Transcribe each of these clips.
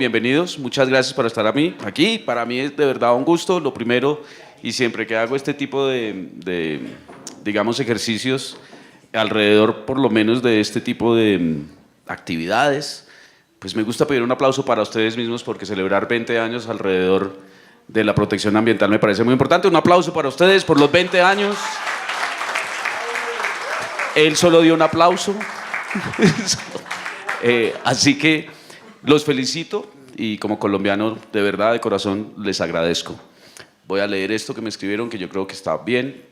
bienvenidos, muchas gracias por estar aquí. Para mí es de verdad un gusto, lo primero, y siempre que hago este tipo de digamos, ejercicios alrededor por lo menos de este tipo de actividades, pues me gusta pedir un aplauso para ustedes mismos porque celebrar 20 años alrededor de la protección ambiental me parece muy importante. Un aplauso para ustedes por los 20 años. Él solo dio un aplauso. Así que los felicito y como colombiano de verdad de corazón les agradezco. Voy a leer esto que me escribieron que yo creo que está bien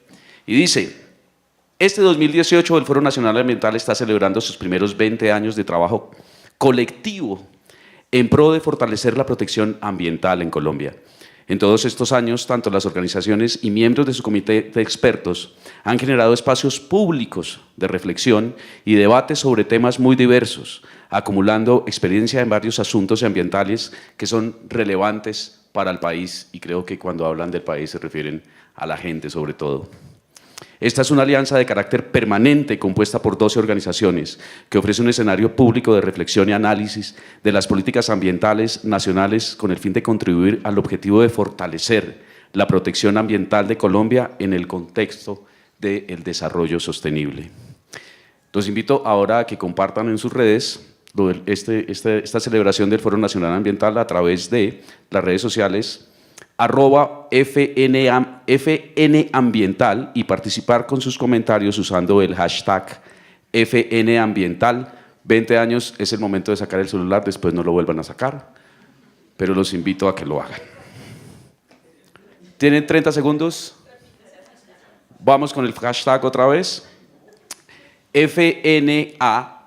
y dice: este 2018 el Foro Nacional Ambiental está celebrando sus primeros 20 años de trabajo colectivo en pro de fortalecer la protección ambiental en Colombia. En todos estos años, tanto las organizaciones y miembros de su comité de expertos han generado espacios públicos de reflexión y debate sobre temas muy diversos, acumulando experiencia en varios asuntos ambientales que son relevantes para el país, y creo que cuando hablan del país se refieren a la gente sobre todo. Esta es una alianza de carácter permanente compuesta por 12 organizaciones que ofrece un escenario público de reflexión y análisis de las políticas ambientales nacionales con el fin de contribuir al objetivo de fortalecer la protección ambiental de Colombia en el contexto del desarrollo sostenible. Los invito ahora a que compartan en sus redes esta celebración del Foro Nacional Ambiental a través de las redes sociales @FNambiental y participar con sus comentarios usando el hashtag FNambiental. 20 años es el momento de sacar el celular, después no lo vuelvan a sacar, pero los invito a que lo hagan. ¿Tienen 30 segundos? Vamos con el hashtag otra vez. FNA,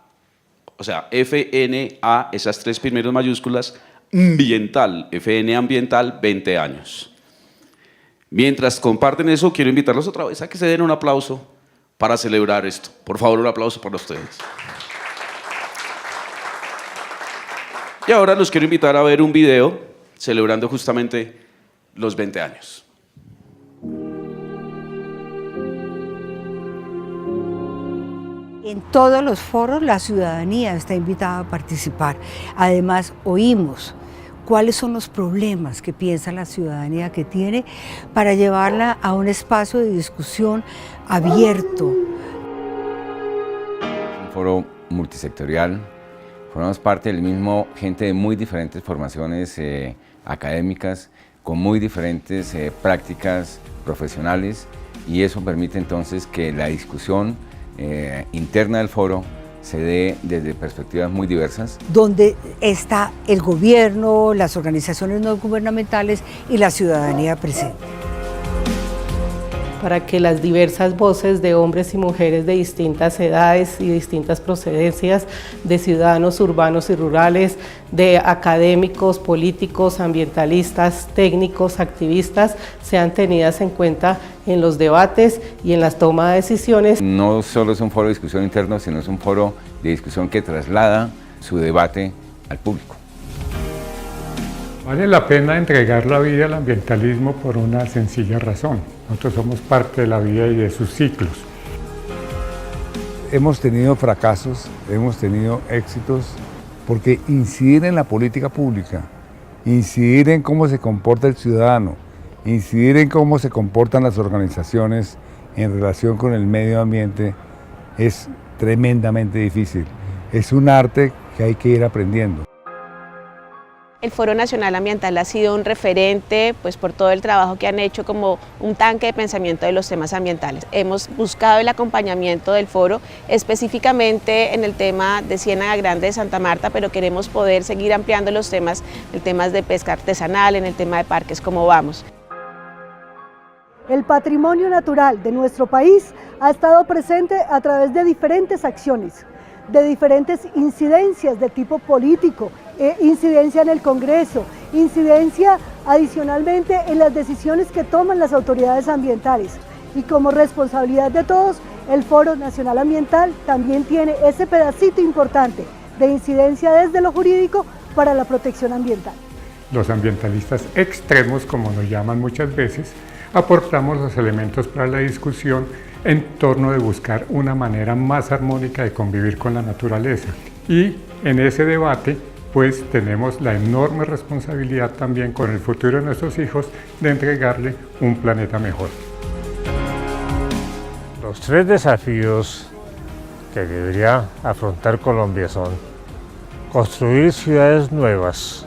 o sea, FNA, esas 3 primeras mayúsculas, ambiental, FN Ambiental, 20 años. Mientras comparten eso, quiero invitarlos otra vez a que se den un aplauso para celebrar esto. Por favor, un aplauso para ustedes. Y ahora los quiero invitar a ver un video celebrando justamente los 20 años. En todos los foros la ciudadanía está invitada a participar. Además, oímos cuáles son los problemas que piensa la ciudadanía que tiene para llevarla a un espacio de discusión abierto. Un foro multisectorial, formamos parte del mismo gente de muy diferentes formaciones académicas, con muy diferentes prácticas profesionales, y eso permite entonces que la discusión interna del foro se dé desde perspectivas muy diversas. Donde está el gobierno, las organizaciones no gubernamentales y la ciudadanía presente. Para que las diversas voces de hombres y mujeres de distintas edades y distintas procedencias, de ciudadanos urbanos y rurales, de académicos, políticos, ambientalistas, técnicos, activistas, sean tenidas en cuenta en los debates y en las tomas de decisiones. No solo es un foro de discusión interno, sino es un foro de discusión que traslada su debate al público. Vale la pena entregar la vida al ambientalismo por una sencilla razón. Nosotros somos parte de la vida y de sus ciclos. Hemos tenido fracasos, hemos tenido éxitos, porque incidir en la política pública, incidir en cómo se comporta el ciudadano, incidir en cómo se comportan las organizaciones en relación con el medio ambiente es tremendamente difícil. Es un arte que hay que ir aprendiendo. El Foro Nacional Ambiental ha sido un referente por todo el trabajo que han hecho como un tanque de pensamiento de los temas ambientales. Hemos buscado el acompañamiento del foro específicamente en el tema de Ciénaga Grande de Santa Marta, pero queremos poder seguir ampliando los temas, el tema de pesca artesanal, en el tema de parques, como vamos. El patrimonio natural de nuestro país ha estado presente a través de diferentes acciones, de diferentes incidencias de tipo político, incidencia en el Congreso, incidencia adicionalmente en las decisiones que toman las autoridades ambientales. Y como responsabilidad de todos, el Foro Nacional Ambiental también tiene ese pedacito importante de incidencia desde lo jurídico para la protección ambiental. Los ambientalistas extremos, como nos llaman muchas veces, aportamos los elementos para la discusión en torno de buscar una manera más armónica de convivir con la naturaleza. Y en ese debate pues tenemos la enorme responsabilidad también con el futuro de nuestros hijos de entregarle un planeta mejor. Los 3 desafíos que debería afrontar Colombia son construir ciudades nuevas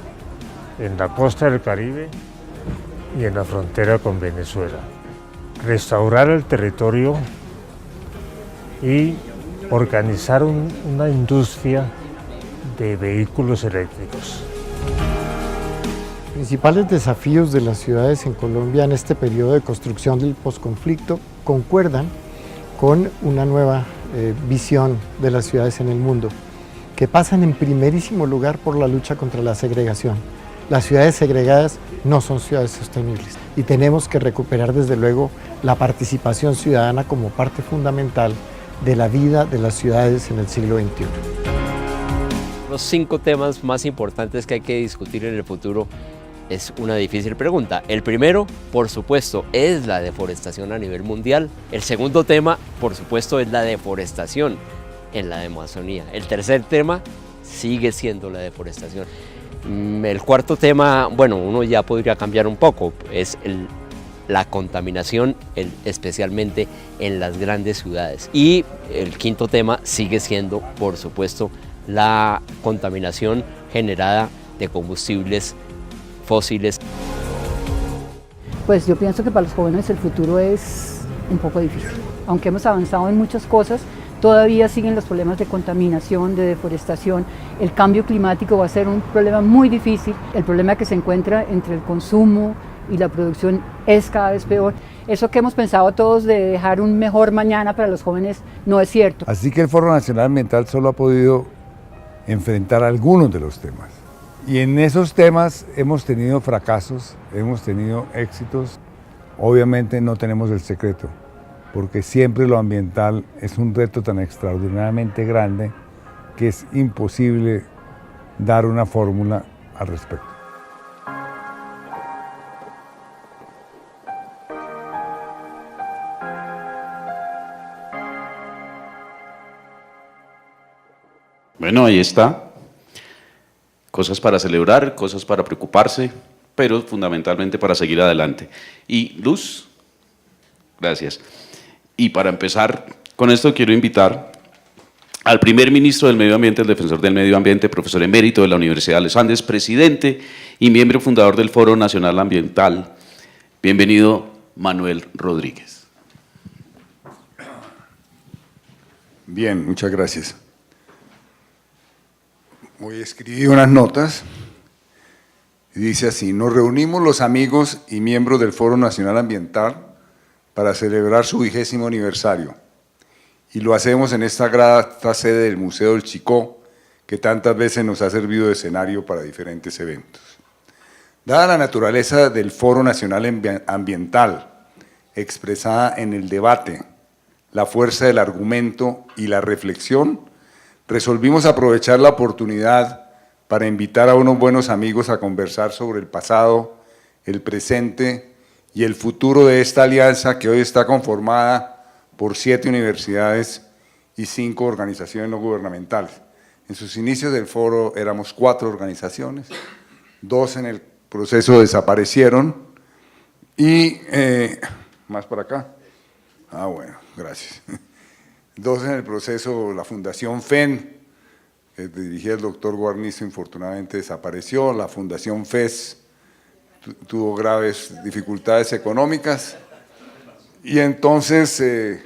en la costa del Caribe y en la frontera con Venezuela, restaurar el territorio y organizar una industria de vehículos eléctricos. Principales desafíos de las ciudades en Colombia en este periodo de construcción del posconflicto concuerdan con una nueva visión de las ciudades en el mundo, que pasan en primerísimo lugar por la lucha contra la segregación. Las ciudades segregadas no son ciudades sostenibles y tenemos que recuperar desde luego la participación ciudadana como parte fundamental de la vida de las ciudades en el siglo XXI. Los 5 temas más importantes que hay que discutir en el futuro es una difícil pregunta. El primero, por supuesto, es la deforestación a nivel mundial. El segundo tema, por supuesto, es la deforestación en la Amazonía. El tercer tema sigue siendo la deforestación. El cuarto tema, bueno, uno ya podría cambiar un poco, es la contaminación, especialmente en las grandes ciudades. Y el quinto tema sigue siendo, por supuesto, la contaminación generada de combustibles fósiles. Pues yo pienso que para los jóvenes el futuro es un poco difícil. Aunque hemos avanzado en muchas cosas, todavía siguen los problemas de contaminación, de deforestación. El cambio climático va a ser un problema muy difícil. El problema que se encuentra entre el consumo y la producción es cada vez peor. Eso que hemos pensado todos de dejar un mejor mañana para los jóvenes no es cierto. Así que el Foro Nacional Ambiental solo ha podido enfrentar algunos de los temas. Y en esos temas hemos tenido fracasos, hemos tenido éxitos. Obviamente no tenemos el secreto, porque siempre lo ambiental es un reto tan extraordinariamente grande que es imposible dar una fórmula al respecto. Bueno, ahí está. Cosas para celebrar, cosas para preocuparse, pero fundamentalmente para seguir adelante. Y Luz, gracias. Y para empezar con esto quiero invitar al primer ministro del Medio Ambiente, el defensor del Medio Ambiente, profesor emérito de la Universidad de los Andes, presidente y miembro fundador del Foro Nacional Ambiental. Bienvenido, Manuel Rodríguez. Bien, muchas gracias. Hoy escribí unas notas y dice así: nos reunimos los amigos y miembros del Foro Nacional Ambiental para celebrar su 20º aniversario y lo hacemos en esta grata sede del Museo del Chicó, que tantas veces nos ha servido de escenario para diferentes eventos. Dada la naturaleza del Foro Nacional Ambiental, expresada en el debate, la fuerza del argumento y la reflexión, resolvimos aprovechar la oportunidad para invitar a unos buenos amigos a conversar sobre el pasado, el presente y el futuro de esta alianza que hoy está conformada por 7 universidades y 5 organizaciones no gubernamentales. En sus inicios del foro éramos 4 organizaciones, 2 en el proceso desaparecieron y, más para acá, bueno, gracias. 2 en el proceso, la Fundación FEN, que dirigía el doctor Guarnizo, infortunadamente desapareció. La Fundación FES tuvo graves dificultades económicas y entonces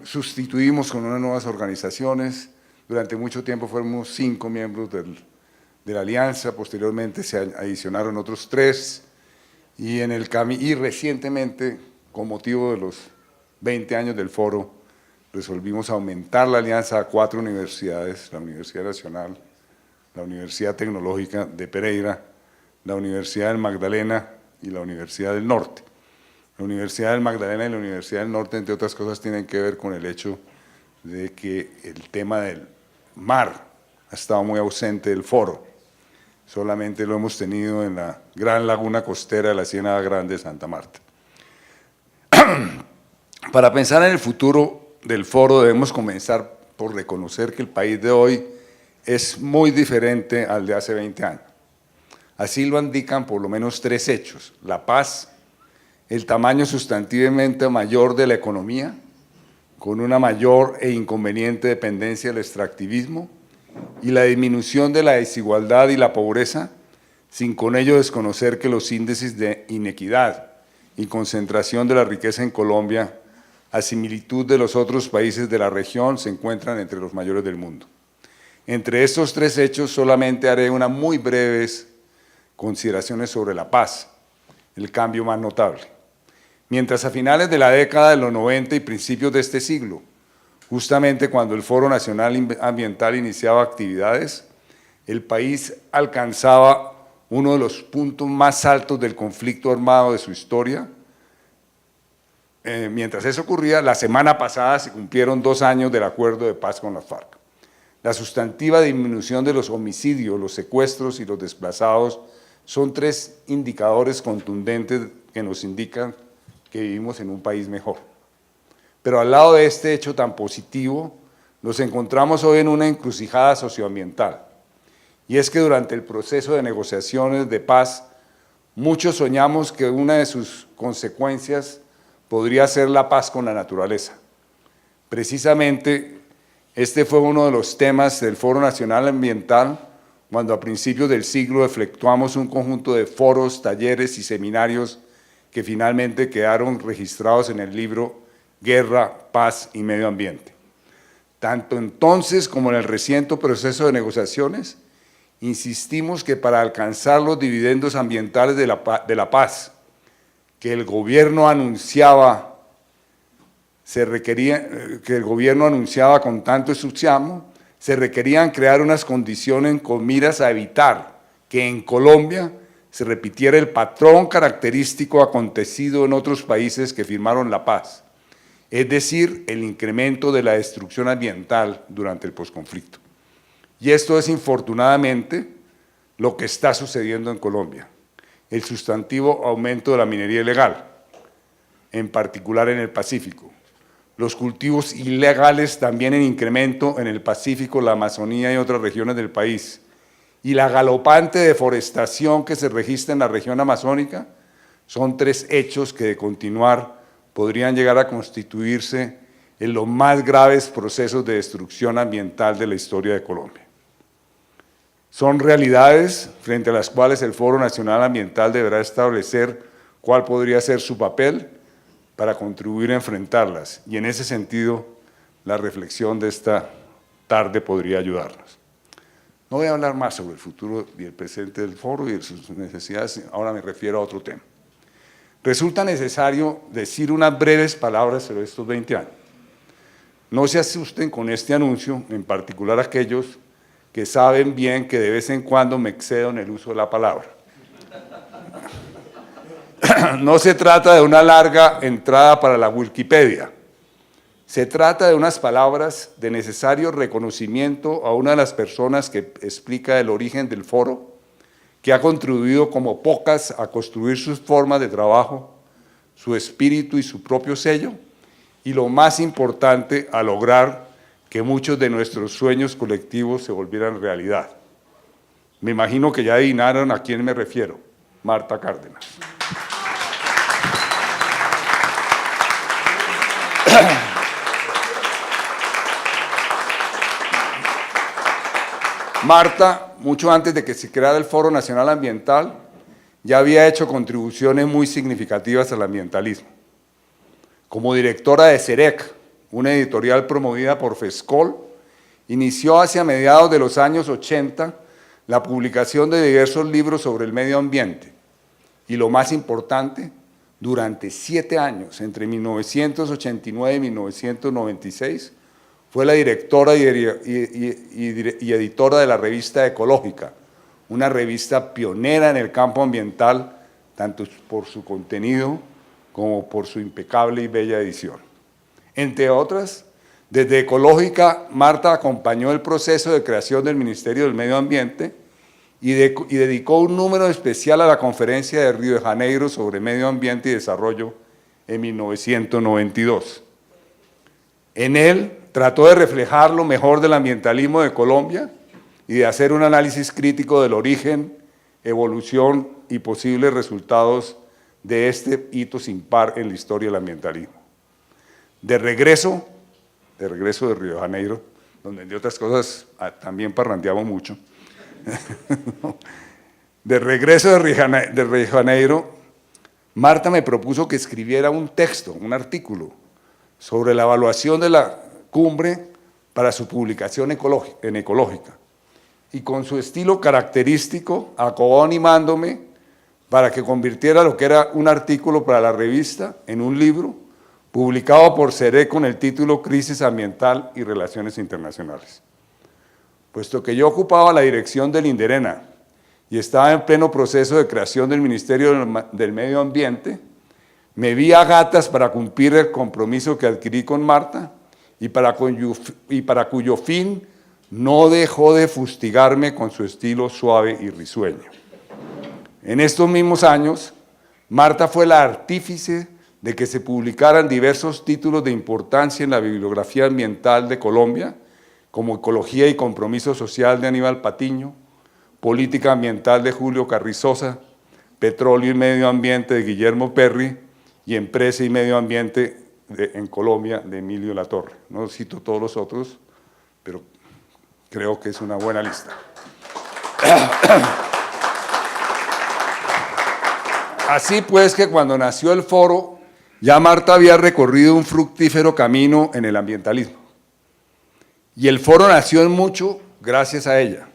sustituimos con unas nuevas organizaciones. Durante mucho tiempo fuimos 5 miembros de la alianza, posteriormente se adicionaron otros 3 y recientemente, con motivo de los 20 años del foro, resolvimos aumentar la alianza a 4 universidades: la Universidad Nacional, la Universidad Tecnológica de Pereira, la Universidad del Magdalena y la Universidad del Norte. La Universidad del Magdalena y la Universidad del Norte, entre otras cosas, tienen que ver con el hecho de que el tema del mar ha estado muy ausente del foro. Solamente lo hemos tenido en la gran laguna costera de la Ciénaga Grande de Santa Marta. Para pensar en el futuro del foro debemos comenzar por reconocer que el país de hoy es muy diferente al de hace 20 años. Así lo indican por lo menos 3 hechos: la paz, el tamaño sustantivamente mayor de la economía, con una mayor e inconveniente dependencia del extractivismo, y la disminución de la desigualdad y la pobreza, sin con ello desconocer que los índices de inequidad y concentración de la riqueza en Colombia, a similitud de los otros países de la región, se encuentran entre los mayores del mundo. Entre estos 3 hechos solamente haré unas muy breves consideraciones sobre la paz, el cambio más notable. Mientras a finales de la década de los 90 y principios de este siglo, justamente cuando el Foro Nacional Ambiental iniciaba actividades, el país alcanzaba uno de los puntos más altos del conflicto armado de su historia. Mientras eso ocurría, la semana pasada se cumplieron 2 años del acuerdo de paz con las FARC. La sustantiva disminución de los homicidios, los secuestros y los desplazados son 3 indicadores contundentes que nos indican que vivimos en un país mejor. Pero al lado de este hecho tan positivo, nos encontramos hoy en una encrucijada socioambiental. Y es que durante el proceso de negociaciones de paz, muchos soñamos que una de sus consecuencias podría ser la paz con la naturaleza. Precisamente, este fue uno de los temas del Foro Nacional Ambiental, cuando a principios del siglo efectuamos un conjunto de foros, talleres y seminarios que finalmente quedaron registrados en el libro Guerra, Paz y Medio Ambiente. Tanto entonces como en el reciente proceso de negociaciones, insistimos que para alcanzar los dividendos ambientales de la paz que el gobierno anunciaba, con tanto entusiasmo, se requerían crear unas condiciones con miras a evitar que en Colombia se repitiera el patrón característico acontecido en otros países que firmaron la paz, es decir, el incremento de la destrucción ambiental durante el posconflicto. Y esto es, infortunadamente, lo que está sucediendo en Colombia: el sustantivo aumento de la minería ilegal, en particular en el Pacífico, los cultivos ilegales también en incremento en el Pacífico, la Amazonía y otras regiones del país, y la galopante deforestación que se registra en la región amazónica, son 3 hechos que, de continuar, podrían llegar a constituirse en los más graves procesos de destrucción ambiental de la historia de Colombia. Son realidades frente a las cuales el Foro Nacional Ambiental deberá establecer cuál podría ser su papel para contribuir a enfrentarlas, y en ese sentido la reflexión de esta tarde podría ayudarnos. No voy a hablar más sobre el futuro y el presente del foro y de sus necesidades, ahora me refiero a otro tema. Resulta necesario decir unas breves palabras sobre estos 20 años. No se asusten con este anuncio, en particular aquellos que saben bien que de vez en cuando me excedo en el uso de la palabra. No se trata de una larga entrada para la Wikipedia. Se trata de unas palabras de necesario reconocimiento a una de las personas que explica el origen del foro, que ha contribuido como pocas a construir sus formas de trabajo, su espíritu y su propio sello, y lo más importante, a lograr que muchos de nuestros sueños colectivos se volvieran realidad. Me imagino que ya adivinaron a quién me refiero: Marta Cárdenas. Marta, mucho antes de que se creara el Foro Nacional Ambiental, ya había hecho contribuciones muy significativas al ambientalismo. Como directora de CEREC, una editorial promovida por FESCOL, inició hacia mediados de los años 80 la publicación de diversos libros sobre el medio ambiente, y lo más importante, durante 7 años, entre 1989 y 1996, fue la directora y editora de la revista Ecológica, una revista pionera en el campo ambiental, tanto por su contenido como por su impecable y bella edición. Entre otras, desde Ecológica, Marta acompañó el proceso de creación del Ministerio del Medio Ambiente y dedicó un número especial a la Conferencia de Río de Janeiro sobre Medio Ambiente y Desarrollo en 1992. En él trató de reflejar lo mejor del ambientalismo de Colombia y de hacer un análisis crítico del origen, evolución y posibles resultados de este hito sin par en la historia del ambientalismo. De regreso de Río de Janeiro, donde entre otras cosas también parrandeamos mucho, de regreso de Río de Janeiro, Marta me propuso que escribiera un texto, un artículo, sobre la evaluación de la cumbre para su publicación en Ecológica. Y con su estilo característico, acabó animándome para que convirtiera lo que era un artículo para la revista en un libro, publicado por CEREC con el título Crisis Ambiental y Relaciones Internacionales. Puesto que yo ocupaba la dirección del INDERENA y estaba en pleno proceso de creación del Ministerio del Medio Ambiente, me vi a gatas para cumplir el compromiso que adquirí con Marta y para cuyo fin no dejó de fustigarme con su estilo suave y risueño. En estos mismos años, Marta fue la artífice de que se publicaran diversos títulos de importancia en la bibliografía ambiental de Colombia, como Ecología y Compromiso Social de Aníbal Patiño, Política Ambiental de Julio Carrizosa, Petróleo y Medio Ambiente de Guillermo Perry y Empresa y Medio Ambiente en Colombia de Emilio Latorre. No cito todos los otros, pero creo que es una buena lista. Así pues que cuando nació el foro, ya Marta había recorrido un fructífero camino en el ambientalismo. Y el foro nació en mucho gracias a ella.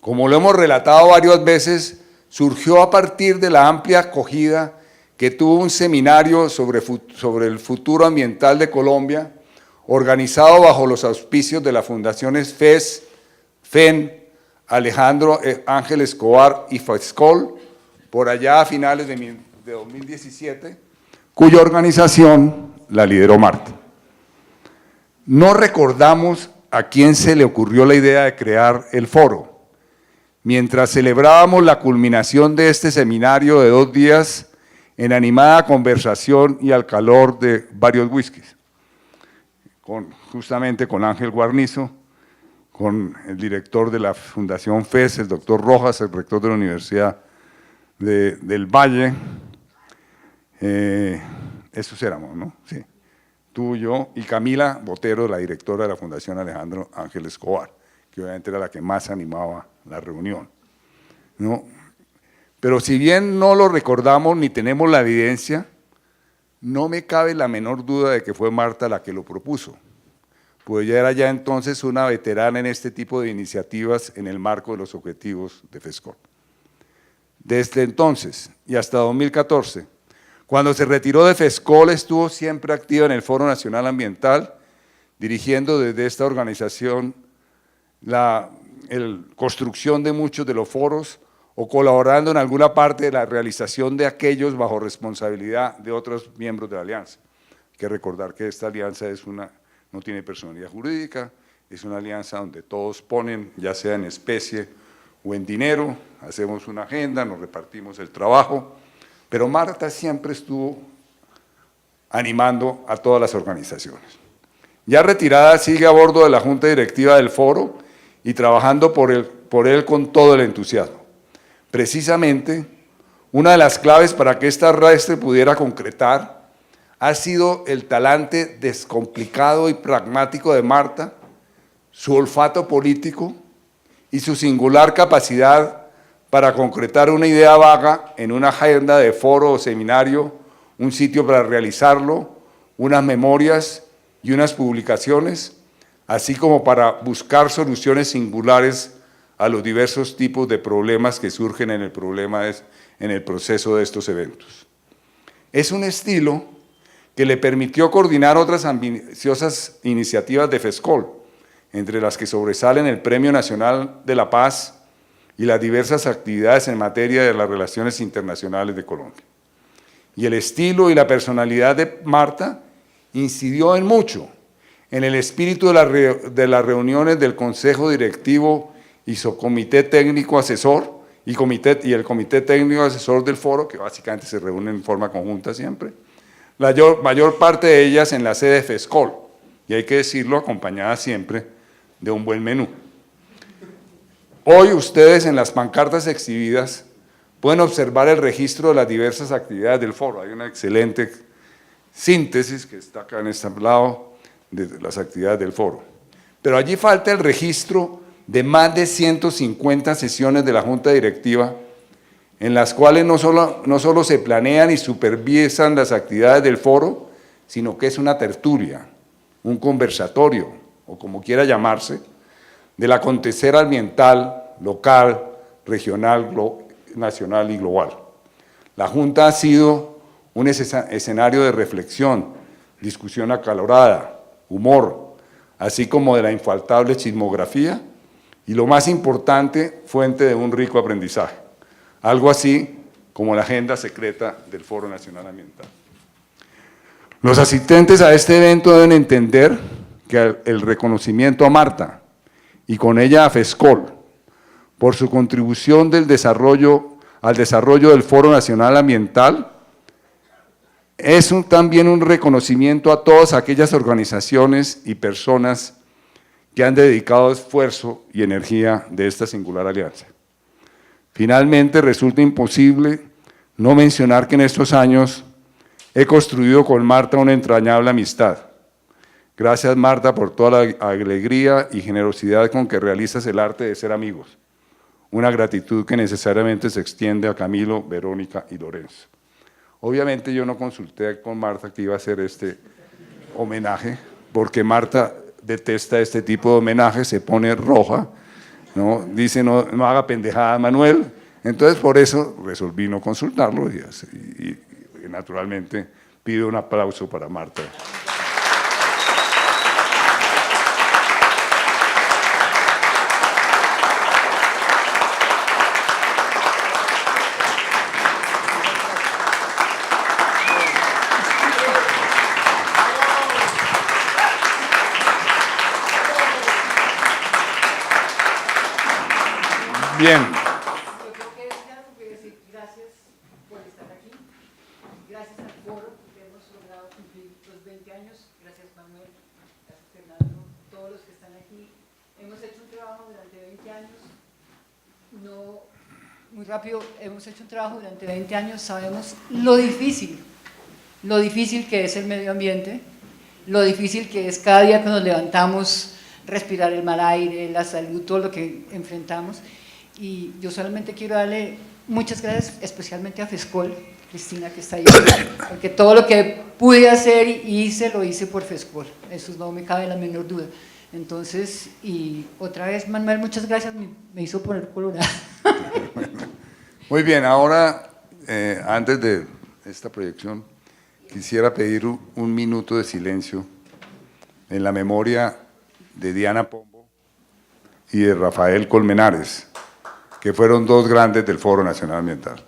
Como lo hemos relatado varias veces, surgió a partir de la amplia acogida que tuvo un seminario sobre el futuro ambiental de Colombia, organizado bajo los auspicios de las fundaciones FES, FEN, Alejandro Ángel Escobar y FESCOL, por allá a finales de 2017, cuya organización la lideró Marta. No recordamos a quién se le ocurrió la idea de crear el foro. Mientras celebrábamos la culminación de este seminario de 2 días, en animada conversación y al calor de varios whiskies, justamente con Ángel Guarnizo, con el director de la Fundación FES, el doctor Rojas, el rector de la Universidad del Valle, esos éramos, ¿no? Sí, tú, yo y Camila Botero, la directora de la Fundación Alejandro Ángel Escobar, que obviamente era la que más animaba la reunión, ¿no? Pero si bien no lo recordamos ni tenemos la evidencia, no me cabe la menor duda de que fue Marta la que lo propuso, pues ella era ya entonces una veterana en este tipo de iniciativas en el marco de los objetivos de FESCOL. Desde entonces y hasta 2014, cuando se retiró de FESCOL, estuvo siempre activa en el Foro Nacional Ambiental, dirigiendo desde esta organización la construcción de muchos de los foros o colaborando en alguna parte de la realización de aquellos bajo responsabilidad de otros miembros de la alianza. Hay que recordar que esta alianza no tiene personalidad jurídica, es una alianza donde todos ponen, ya sea en especie o en dinero, hacemos una agenda, nos repartimos el trabajo, pero Marta siempre estuvo animando a todas las organizaciones. Ya retirada, sigue a bordo de la Junta Directiva del Foro y trabajando por él con todo el entusiasmo. Precisamente, una de las claves para que esta red se pudiera concretar ha sido el talante descomplicado y pragmático de Marta, su olfato político y su singular capacidad para concretar una idea vaga en una agenda de foro o seminario, un sitio para realizarlo, unas memorias y unas publicaciones, así como para buscar soluciones singulares a los diversos tipos de problemas que surgen en el proceso de estos eventos. Es un estilo que le permitió coordinar otras ambiciosas iniciativas de FESCOL, entre las que sobresalen el Premio Nacional de la Paz y las diversas actividades en materia de las relaciones internacionales de Colombia. Y el estilo y la personalidad de Marta incidió en mucho en el espíritu de las reuniones del Consejo Directivo y su Comité Técnico Asesor y el Comité Técnico Asesor del Foro, que básicamente se reúnen en forma conjunta siempre, la mayor parte de ellas en la sede de FESCOL, y hay que decirlo, acompañada siempre de un buen menú. Hoy ustedes en las pancartas exhibidas pueden observar el registro de las diversas actividades del foro. Hay una excelente síntesis que está acá en este lado de las actividades del foro. Pero allí falta el registro de más de 150 sesiones de la Junta Directiva, en las cuales no solo se planean y supervisan las actividades del foro, sino que es una tertulia, un conversatorio, o como quiera llamarse, del acontecer ambiental, local, regional, nacional y global. La Junta ha sido un escenario de reflexión, discusión acalorada, humor, así como de la infaltable chismografía y, lo más importante, fuente de un rico aprendizaje, algo así como la agenda secreta del Foro Nacional Ambiental. Los asistentes a este evento deben entender que el reconocimiento a Marta y con ella a FESCOL por su contribución al desarrollo del Foro Nacional Ambiental es también un reconocimiento a todas aquellas organizaciones y personas que han dedicado esfuerzo y energía de esta singular alianza. Finalmente, resulta imposible no mencionar que en estos años he construido con Marta una entrañable amistad. Gracias, Marta, por toda la alegría y generosidad con que realizas el arte de ser amigos. Una gratitud que necesariamente se extiende a Camilo, Verónica y Lorenzo. Obviamente yo no consulté con Marta que iba a hacer este homenaje, porque Marta detesta este tipo de homenaje, se pone roja, ¿no? Dice no haga pendejada, Manuel. Entonces por eso resolví no consultarlo y naturalmente pido un aplauso para Marta. Bien. Yo creo que ya voy a decir gracias por estar aquí, gracias al foro porque hemos logrado cumplir los 20 años, gracias Manuel, gracias Fernando, todos los que están aquí. Hemos hecho un trabajo durante 20 años, no muy rápido, hemos hecho un trabajo durante 20 años, sabemos lo difícil que es el medio ambiente, lo difícil que es cada día que nos levantamos, respirar el mal aire, la salud, todo lo que enfrentamos. Y yo solamente quiero darle muchas gracias, especialmente a FESCOL, Cristina que está ahí, porque todo lo que pude hacer y hice, lo hice por FESCOL, eso no me cabe la menor duda. Entonces, y otra vez, Manuel, muchas gracias, me hizo poner colorada. Muy bien, ahora, antes de esta proyección, quisiera pedir un minuto de silencio en la memoria de Diana Pombo y de Rafael Colmenares, que fueron dos grandes del Foro Nacional Ambiental.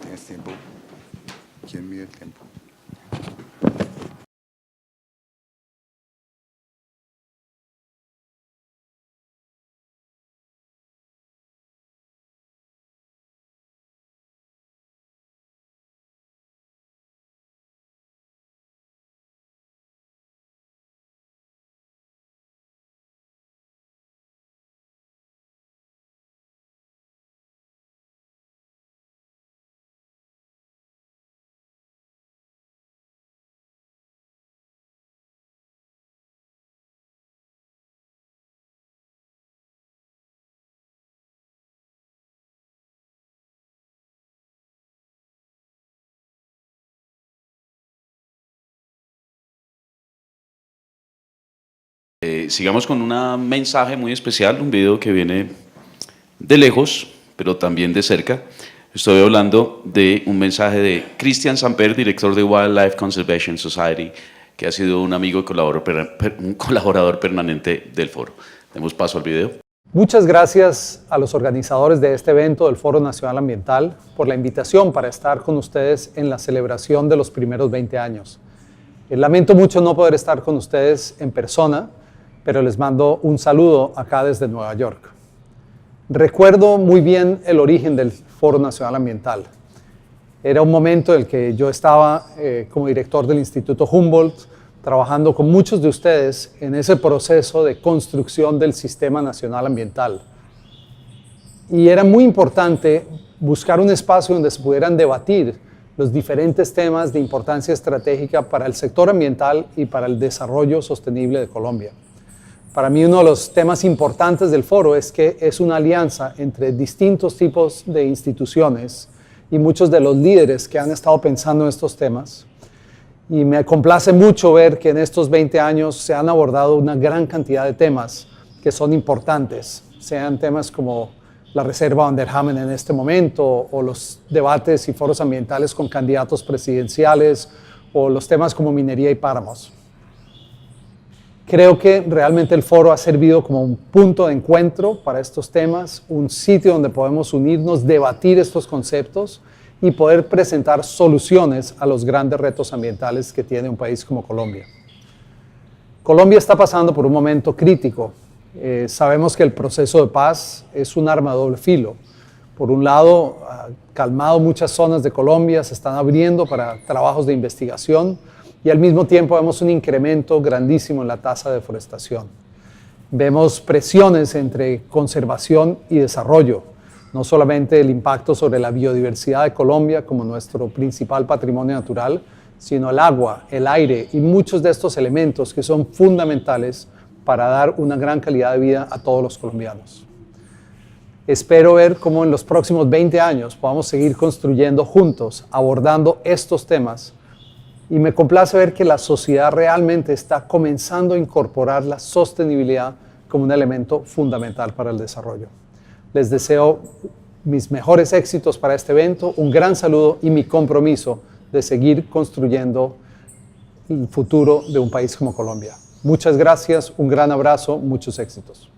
¿Tienes tiempo? ¿Quién mide el tiempo? Sigamos con un mensaje muy especial, un video que viene de lejos, pero también de cerca. Estoy hablando de un mensaje de Christian Samper, director de Wildlife Conservation Society, que ha sido un amigo y un colaborador permanente del foro. Demos paso al video. Muchas gracias a los organizadores de este evento del Foro Nacional Ambiental por la invitación para estar con ustedes en la celebración de los primeros 20 años. Lamento mucho no poder estar con ustedes en persona, pero les mando un saludo acá desde Nueva York. Recuerdo muy bien el origen del Foro Nacional Ambiental. Era un momento en el que yo estaba como director del Instituto Humboldt, trabajando con muchos de ustedes en ese proceso de construcción del Sistema Nacional Ambiental. Y era muy importante buscar un espacio donde se pudieran debatir los diferentes temas de importancia estratégica para el sector ambiental y para el desarrollo sostenible de Colombia. Para mí uno de los temas importantes del foro es que es una alianza entre distintos tipos de instituciones y muchos de los líderes que han estado pensando en estos temas. Y me complace mucho ver que en estos 20 años se han abordado una gran cantidad de temas que son importantes, sean temas como la Reserva Van der Hamen en este momento, o los debates y foros ambientales con candidatos presidenciales, o los temas como minería y páramos. Creo que realmente el foro ha servido como un punto de encuentro para estos temas, un sitio donde podemos unirnos, debatir estos conceptos y poder presentar soluciones a los grandes retos ambientales que tiene un país como Colombia. Colombia está pasando por un momento crítico. Sabemos que el proceso de paz es un arma de doble filo. Por un lado, ha calmado muchas zonas de Colombia, se están abriendo para trabajos de investigación y al mismo tiempo vemos un incremento grandísimo en la tasa de deforestación. Vemos presiones entre conservación y desarrollo, no solamente el impacto sobre la biodiversidad de Colombia como nuestro principal patrimonio natural, sino el agua, el aire y muchos de estos elementos que son fundamentales para dar una gran calidad de vida a todos los colombianos. Espero ver cómo en los próximos 20 años podamos seguir construyendo juntos, abordando estos temas, y me complace ver que la sociedad realmente está comenzando a incorporar la sostenibilidad como un elemento fundamental para el desarrollo. Les deseo mis mejores éxitos para este evento, un gran saludo y mi compromiso de seguir construyendo el futuro de un país como Colombia. Muchas gracias, un gran abrazo, muchos éxitos.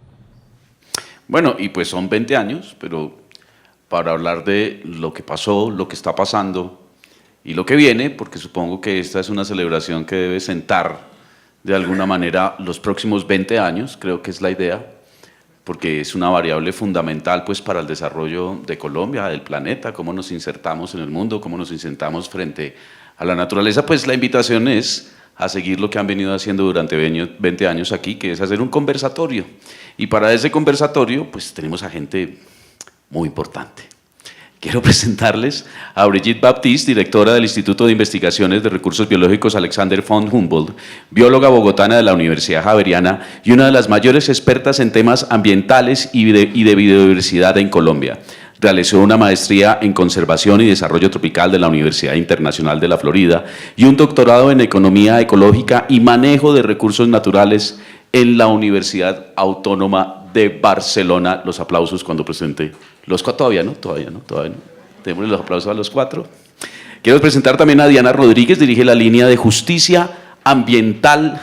Bueno, y pues son 20 años, pero para hablar de lo que pasó, lo que está pasando y lo que viene, porque supongo que esta es una celebración que debe sentar de alguna manera los próximos 20 años, creo que es la idea, porque es una variable fundamental pues, para el desarrollo de Colombia, del planeta, cómo nos insertamos en el mundo, cómo nos insertamos frente a la naturaleza. Pues la invitación es a seguir lo que han venido haciendo durante 20 años aquí, que es hacer un conversatorio. Y para ese conversatorio, pues tenemos a gente muy importante. Quiero presentarles a Brigitte Baptiste, directora del Instituto de Investigaciones de Recursos Biológicos Alexander von Humboldt, bióloga bogotana de la Universidad Javeriana y una de las mayores expertas en temas ambientales y de biodiversidad en Colombia. Realizó una maestría en Conservación y Desarrollo Tropical de la Universidad Internacional de la Florida y un doctorado en Economía Ecológica y Manejo de Recursos Naturales en la Universidad Autónoma de Barcelona. Los aplausos cuando presente los cuatro. Todavía no. Démosle los aplausos a los cuatro. Quiero presentar también a Diana Rodríguez, dirige la línea de Justicia Ambiental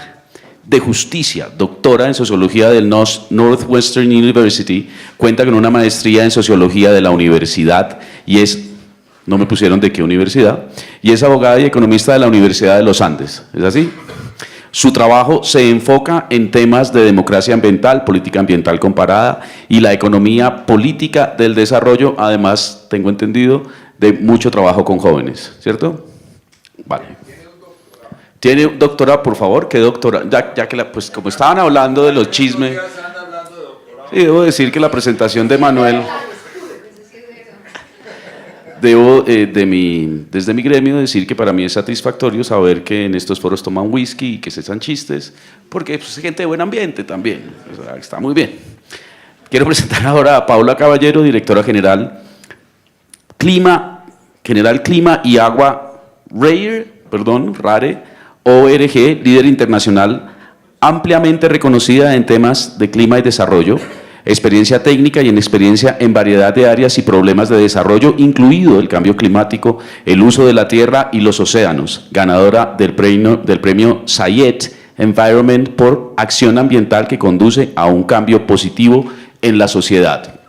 de Justicia, doctora en Sociología del Northwestern University, cuenta con una maestría en Sociología de la Universidad y es, no me pusieron de qué universidad, y es abogada y economista de la Universidad de los Andes, ¿es así? Su trabajo se enfoca en temas de democracia ambiental, política ambiental comparada y la economía política del desarrollo, además, tengo entendido, de mucho trabajo con jóvenes, ¿cierto? Vale. ¿Tiene doctora, por favor? ¿Qué doctora? Ya que pues como estaban hablando de los chismes, sí, debo decir que la presentación de Manuel, desde mi gremio decir que para mí es satisfactorio saber que en estos foros toman whisky y que se echan chistes, porque pues, es gente de buen ambiente también, o sea, está muy bien. Quiero presentar ahora a Paula Caballero, directora general Clima y Agua RARE, ORG, líder internacional, ampliamente reconocida en temas de clima y desarrollo, experiencia técnica y en experiencia en variedad de áreas y problemas de desarrollo, incluido el cambio climático, el uso de la tierra y los océanos, ganadora del premio Sayed Environment por acción ambiental que conduce a un cambio positivo en la sociedad.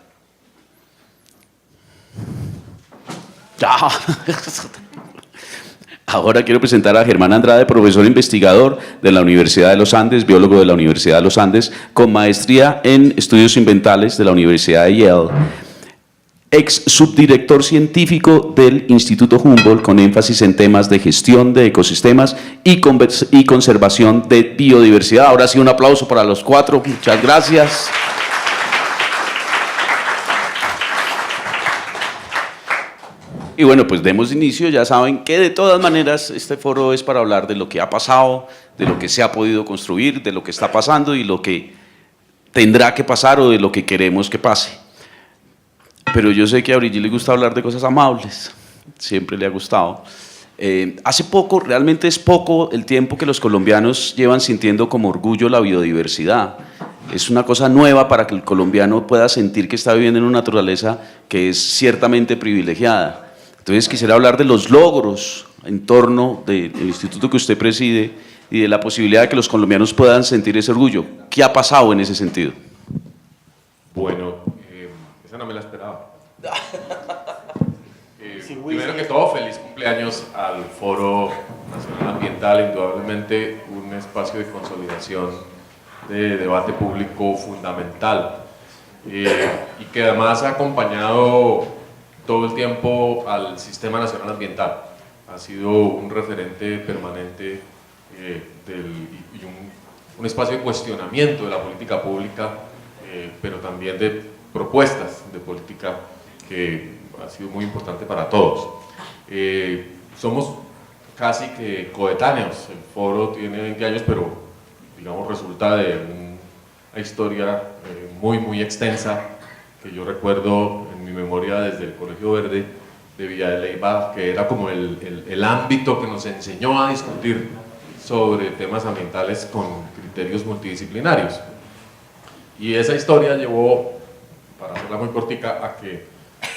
Ahora quiero presentar a Germán Andrade, profesor investigador de la Universidad de los Andes, biólogo de la Universidad de los Andes, con maestría en estudios ambientales de la Universidad de Yale. ex subdirector científico del Instituto Humboldt con énfasis en temas de gestión de ecosistemas y conservación de biodiversidad. Ahora sí, un aplauso para los cuatro. Muchas gracias. Y bueno, pues demos inicio. Ya saben que de todas maneras este foro es para hablar de lo que ha pasado, de lo que se ha podido construir, de lo que está pasando y lo que tendrá que pasar o de lo que queremos que pase. Pero yo sé que a Brigitte le gusta hablar de cosas amables, siempre le ha gustado. Hace poco, realmente es poco el tiempo que los colombianos llevan sintiendo como orgullo la biodiversidad. Es una cosa nueva para que el colombiano pueda sentir que está viviendo en una naturaleza que es ciertamente privilegiada. Entonces quisiera hablar de los logros en torno del instituto que usted preside y de la posibilidad de que los colombianos puedan sentir ese orgullo. ¿Qué ha pasado en ese sentido? Bueno, esa no me la esperaba. Primero que todo, feliz cumpleaños al Foro Nacional Ambiental, indudablemente un espacio de consolidación de debate público fundamental y que además ha acompañado todo el tiempo al Sistema Nacional Ambiental. Ha sido un referente permanente y un espacio de cuestionamiento de la política pública, pero también de propuestas de política que ha sido muy importante para todos. Somos casi que coetáneos. El foro tiene 20 años, pero digamos resulta de una historia muy extensa que yo recuerdo en mi memoria desde el Colegio Verde de Villa de Leyva, que era como el ámbito que nos enseñó a discutir sobre temas ambientales con criterios multidisciplinarios. Y esa historia llevó, para hacerla muy cortica, a que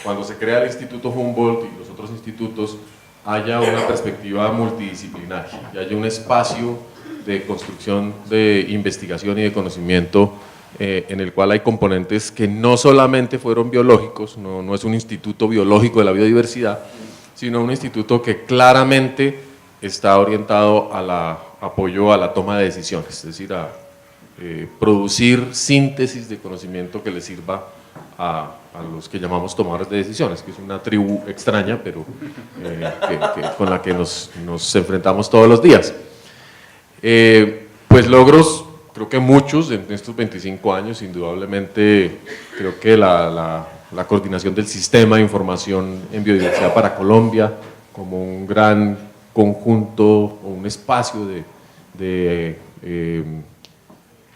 cuando se crea el Instituto Humboldt y los otros institutos haya una perspectiva multidisciplinaria y haya un espacio de construcción de investigación y de conocimiento en el cual hay componentes que no solamente fueron biológicos, no es un instituto biológico de la biodiversidad, sino un instituto que claramente está orientado al apoyo a la toma de decisiones, es decir, a producir síntesis de conocimiento que le sirva a los que llamamos tomadores de decisiones, que es una tribu extraña, pero con la que nos enfrentamos todos los días. Pues logros, creo que muchos en estos 25 años, indudablemente, creo que la coordinación del sistema de información en biodiversidad para Colombia, como un gran conjunto o un espacio de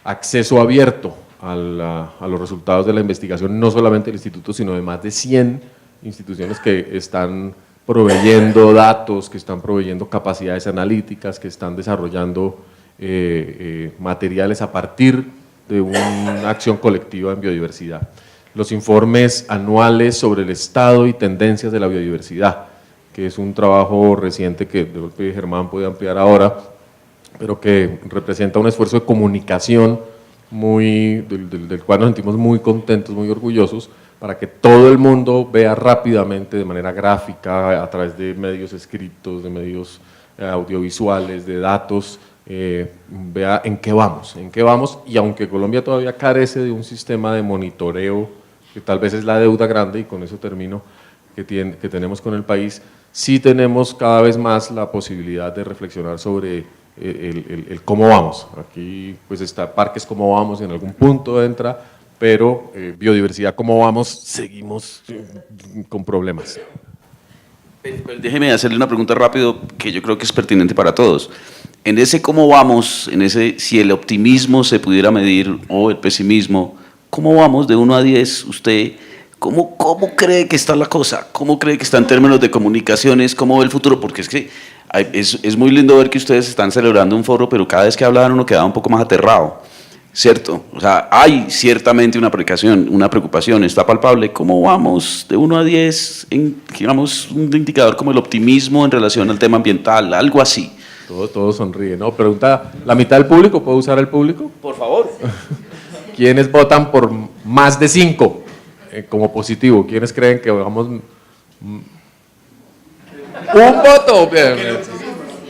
acceso abierto a los resultados de la investigación, no solamente del instituto, sino de más de 100 instituciones que están proveyendo datos, que están proveyendo capacidades analíticas, que están desarrollando materiales a partir de una acción colectiva en biodiversidad. Los informes anuales sobre el estado y tendencias de la biodiversidad, que es un trabajo reciente que de golpe Germán puede ampliar ahora, pero que representa un esfuerzo de comunicación del cual nos sentimos muy contentos, muy orgullosos, para que todo el mundo vea rápidamente, de manera gráfica, a través de medios escritos, de medios audiovisuales, de datos, vea en qué vamos, y aunque Colombia todavía carece de un sistema de monitoreo, que tal vez es la deuda grande, y con eso termino, que tenemos con el país, sí tenemos cada vez más la posibilidad de reflexionar sobre el cómo vamos. Aquí pues está parques cómo vamos, en algún punto entra, pero biodiversidad cómo vamos, seguimos con problemas. Déjeme hacerle una pregunta rápido que yo creo que es pertinente para todos. En ese cómo vamos, si el optimismo se pudiera medir o el pesimismo, ¿cómo vamos de 1 a 10? Usted, ¿cómo cree que está la cosa? ¿Cómo cree que está en términos de comunicaciones? ¿Cómo ve el futuro? Porque es que es muy lindo ver que ustedes están celebrando un foro, pero cada vez que hablaban uno quedaba un poco más aterrado, ¿cierto? O sea, hay ciertamente una preocupación, está palpable. ¿Cómo vamos de 1 a 10 en, digamos, un indicador como el optimismo en relación al tema ambiental, algo así? Todo sonríe, ¿no? Pregunta, ¿la mitad del público? ¿Puedo usar el público? Por favor. ¿Quiénes votan por más de 5 como positivo? ¿Quiénes creen que vamos? Un voto.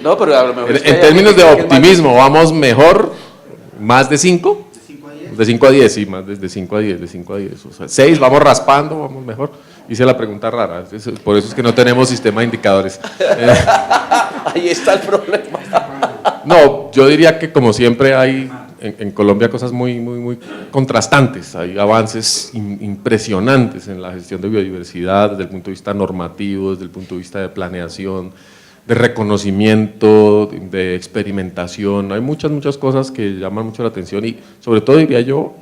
No, pero a lo mejor en términos de optimismo, ¿vamos mejor? ¿Más de 5? De 5 a 10, sí, más de 5 a 10, de 5 a 10. O sea, 6, vamos raspando, vamos mejor. hice la pregunta rara, por eso es que no tenemos sistema de indicadores. Ahí está el problema. No, yo diría que como siempre hay en Colombia cosas muy contrastantes, hay avances impresionantes en la gestión de biodiversidad desde el punto de vista normativo, desde el punto de vista de planeación, de reconocimiento, de experimentación, hay muchas cosas que llaman mucho la atención y sobre todo diría yo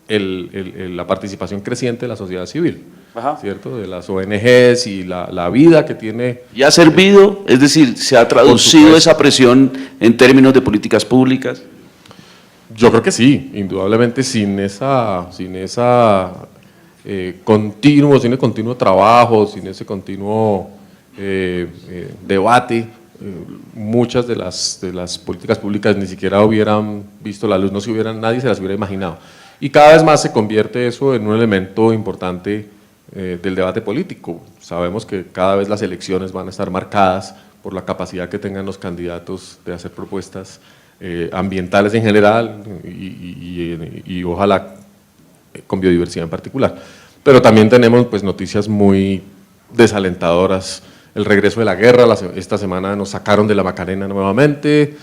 la participación creciente de la sociedad civil, ¿cierto? De las ONGs y la vida que tiene. ¿Y ha servido? Es decir, ¿se ha traducido esa presión en términos de políticas públicas? Yo creo que sí, indudablemente sin ese continuo trabajo, sin ese continuo debate, muchas de las políticas públicas ni siquiera hubieran visto la luz, nadie se las hubiera imaginado. Y cada vez más se convierte eso en un elemento importante del debate político. Sabemos que cada vez las elecciones van a estar marcadas por la capacidad que tengan los candidatos de hacer propuestas ambientales en general y ojalá con biodiversidad en particular. Pero también tenemos pues noticias muy desalentadoras. El regreso de la guerra, esta semana nos sacaron de la Macarena nuevamente,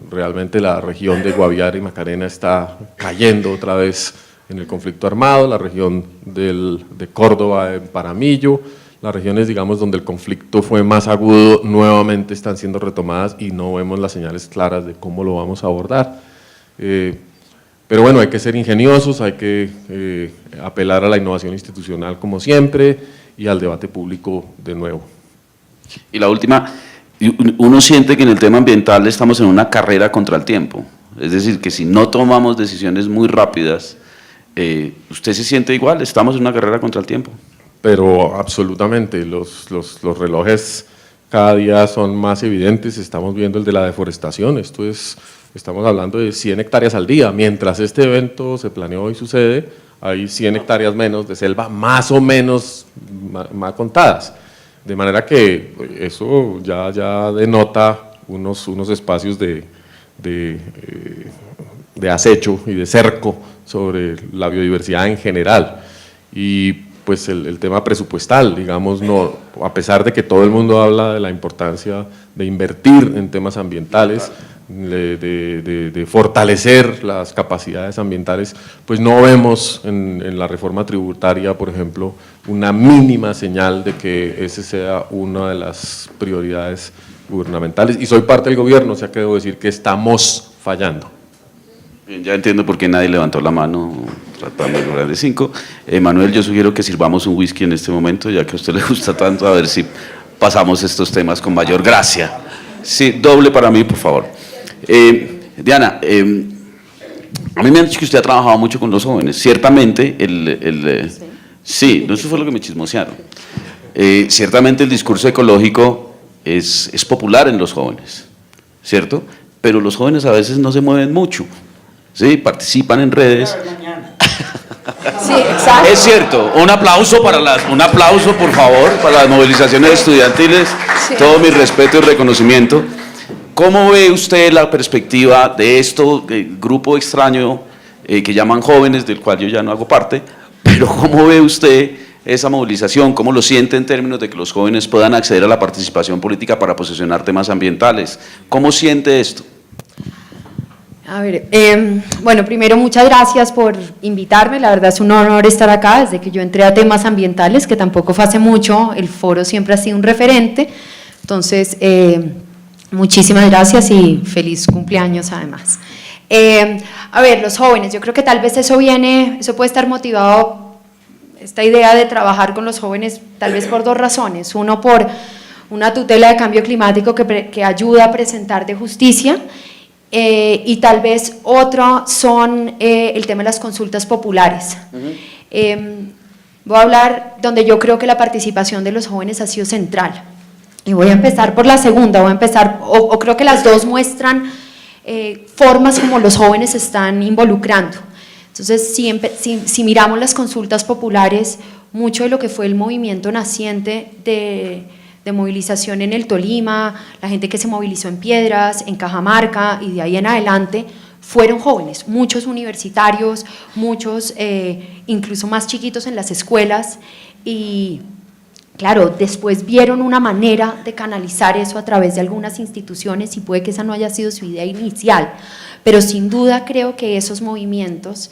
realmente la región de Guaviare y Macarena está cayendo otra vez en el conflicto armado, la región de Córdoba en Paramillo, las regiones, digamos, donde el conflicto fue más agudo, nuevamente están siendo retomadas y no vemos las señales claras de cómo lo vamos a abordar. Pero bueno, hay que ser ingeniosos, hay que apelar a la innovación institucional como siempre y al debate público de nuevo. Y la última, uno siente que en el tema ambiental estamos en una carrera contra el tiempo, es decir, que si no tomamos decisiones muy rápidas, ¿usted se siente igual? ¿Estamos en una carrera contra el tiempo? Pero absolutamente, los relojes cada día son más evidentes, estamos viendo el de la deforestación, estamos hablando de 100 hectáreas al día, mientras este evento se planeó y sucede, hay 100 hectáreas menos de selva más o menos más contadas, de manera que eso ya denota unos espacios de acecho y de cerco sobre la biodiversidad en general. Y pues el tema presupuestal, digamos, no, a pesar de que todo el mundo habla de la importancia de invertir en temas ambientales, de fortalecer las capacidades ambientales, pues no vemos en la reforma tributaria, por ejemplo, una mínima señal de que esa sea una de las prioridades gubernamentales. Y soy parte del gobierno, o sea que debo decir que estamos fallando. Bien, ya entiendo por qué nadie levantó la mano tratando de lograr de 5. Manuel, yo sugiero que sirvamos un whisky en este momento, ya que a usted le gusta tanto, a ver si pasamos estos temas con mayor gracia. Sí, doble para mí, por favor. Diana, a mí me han dicho que usted ha trabajado mucho con los jóvenes. Ciertamente, sí, no, eso fue lo que me chismosearon. Ciertamente el discurso ecológico es popular en los jóvenes, ¿cierto? Pero los jóvenes a veces no se mueven mucho, ¿sí? Participan en redes. Sí, exacto. Es cierto. Un aplauso, por favor, para las movilizaciones estudiantiles. Sí. Todo mi respeto y reconocimiento. ¿Cómo ve usted la perspectiva de esto, grupo extraño que llaman jóvenes, del cual yo ya no hago parte, pero cómo ve usted esa movilización? ¿Cómo lo siente en términos de que los jóvenes puedan acceder a la participación política para posicionar temas ambientales? ¿Cómo siente esto? A ver, bueno, primero muchas gracias por invitarme, la verdad es un honor estar acá desde que yo entré a temas ambientales, que tampoco fue hace mucho, el foro siempre ha sido un referente, entonces muchísimas gracias y feliz cumpleaños además. A ver, los jóvenes, yo creo que tal vez eso puede estar motivado, esta idea de trabajar con los jóvenes, tal vez por dos razones. Uno, por una tutela de cambio climático que ayuda a presentar de justicia, y tal vez otro son el tema de las consultas populares. Voy a hablar donde yo creo que la participación de los jóvenes ha sido central. Y voy a empezar por la segunda, o creo que las dos muestran formas como los jóvenes se están involucrando. Entonces, si miramos las consultas populares, mucho de lo que fue el movimiento naciente de movilización en el Tolima, la gente que se movilizó en Piedras, en Cajamarca y de ahí en adelante, fueron jóvenes, muchos universitarios, muchos incluso más chiquitos en las escuelas, y claro, después vieron una manera de canalizar eso a través de algunas instituciones, y puede que esa no haya sido su idea inicial, pero sin duda creo que esos movimientos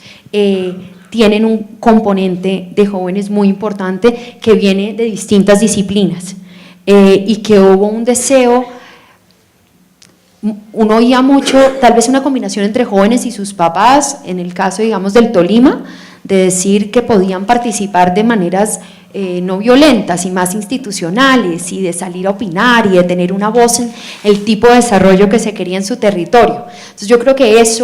tienen un componente de jóvenes muy importante que viene de distintas disciplinas, y que hubo un deseo. Uno oía mucho, tal vez una combinación entre jóvenes y sus papás, en el caso, digamos, del Tolima, de decir que podían participar de maneras no violentas y más institucionales, y de salir a opinar y de tener una voz en el tipo de desarrollo que se quería en su territorio. Entonces yo creo que ese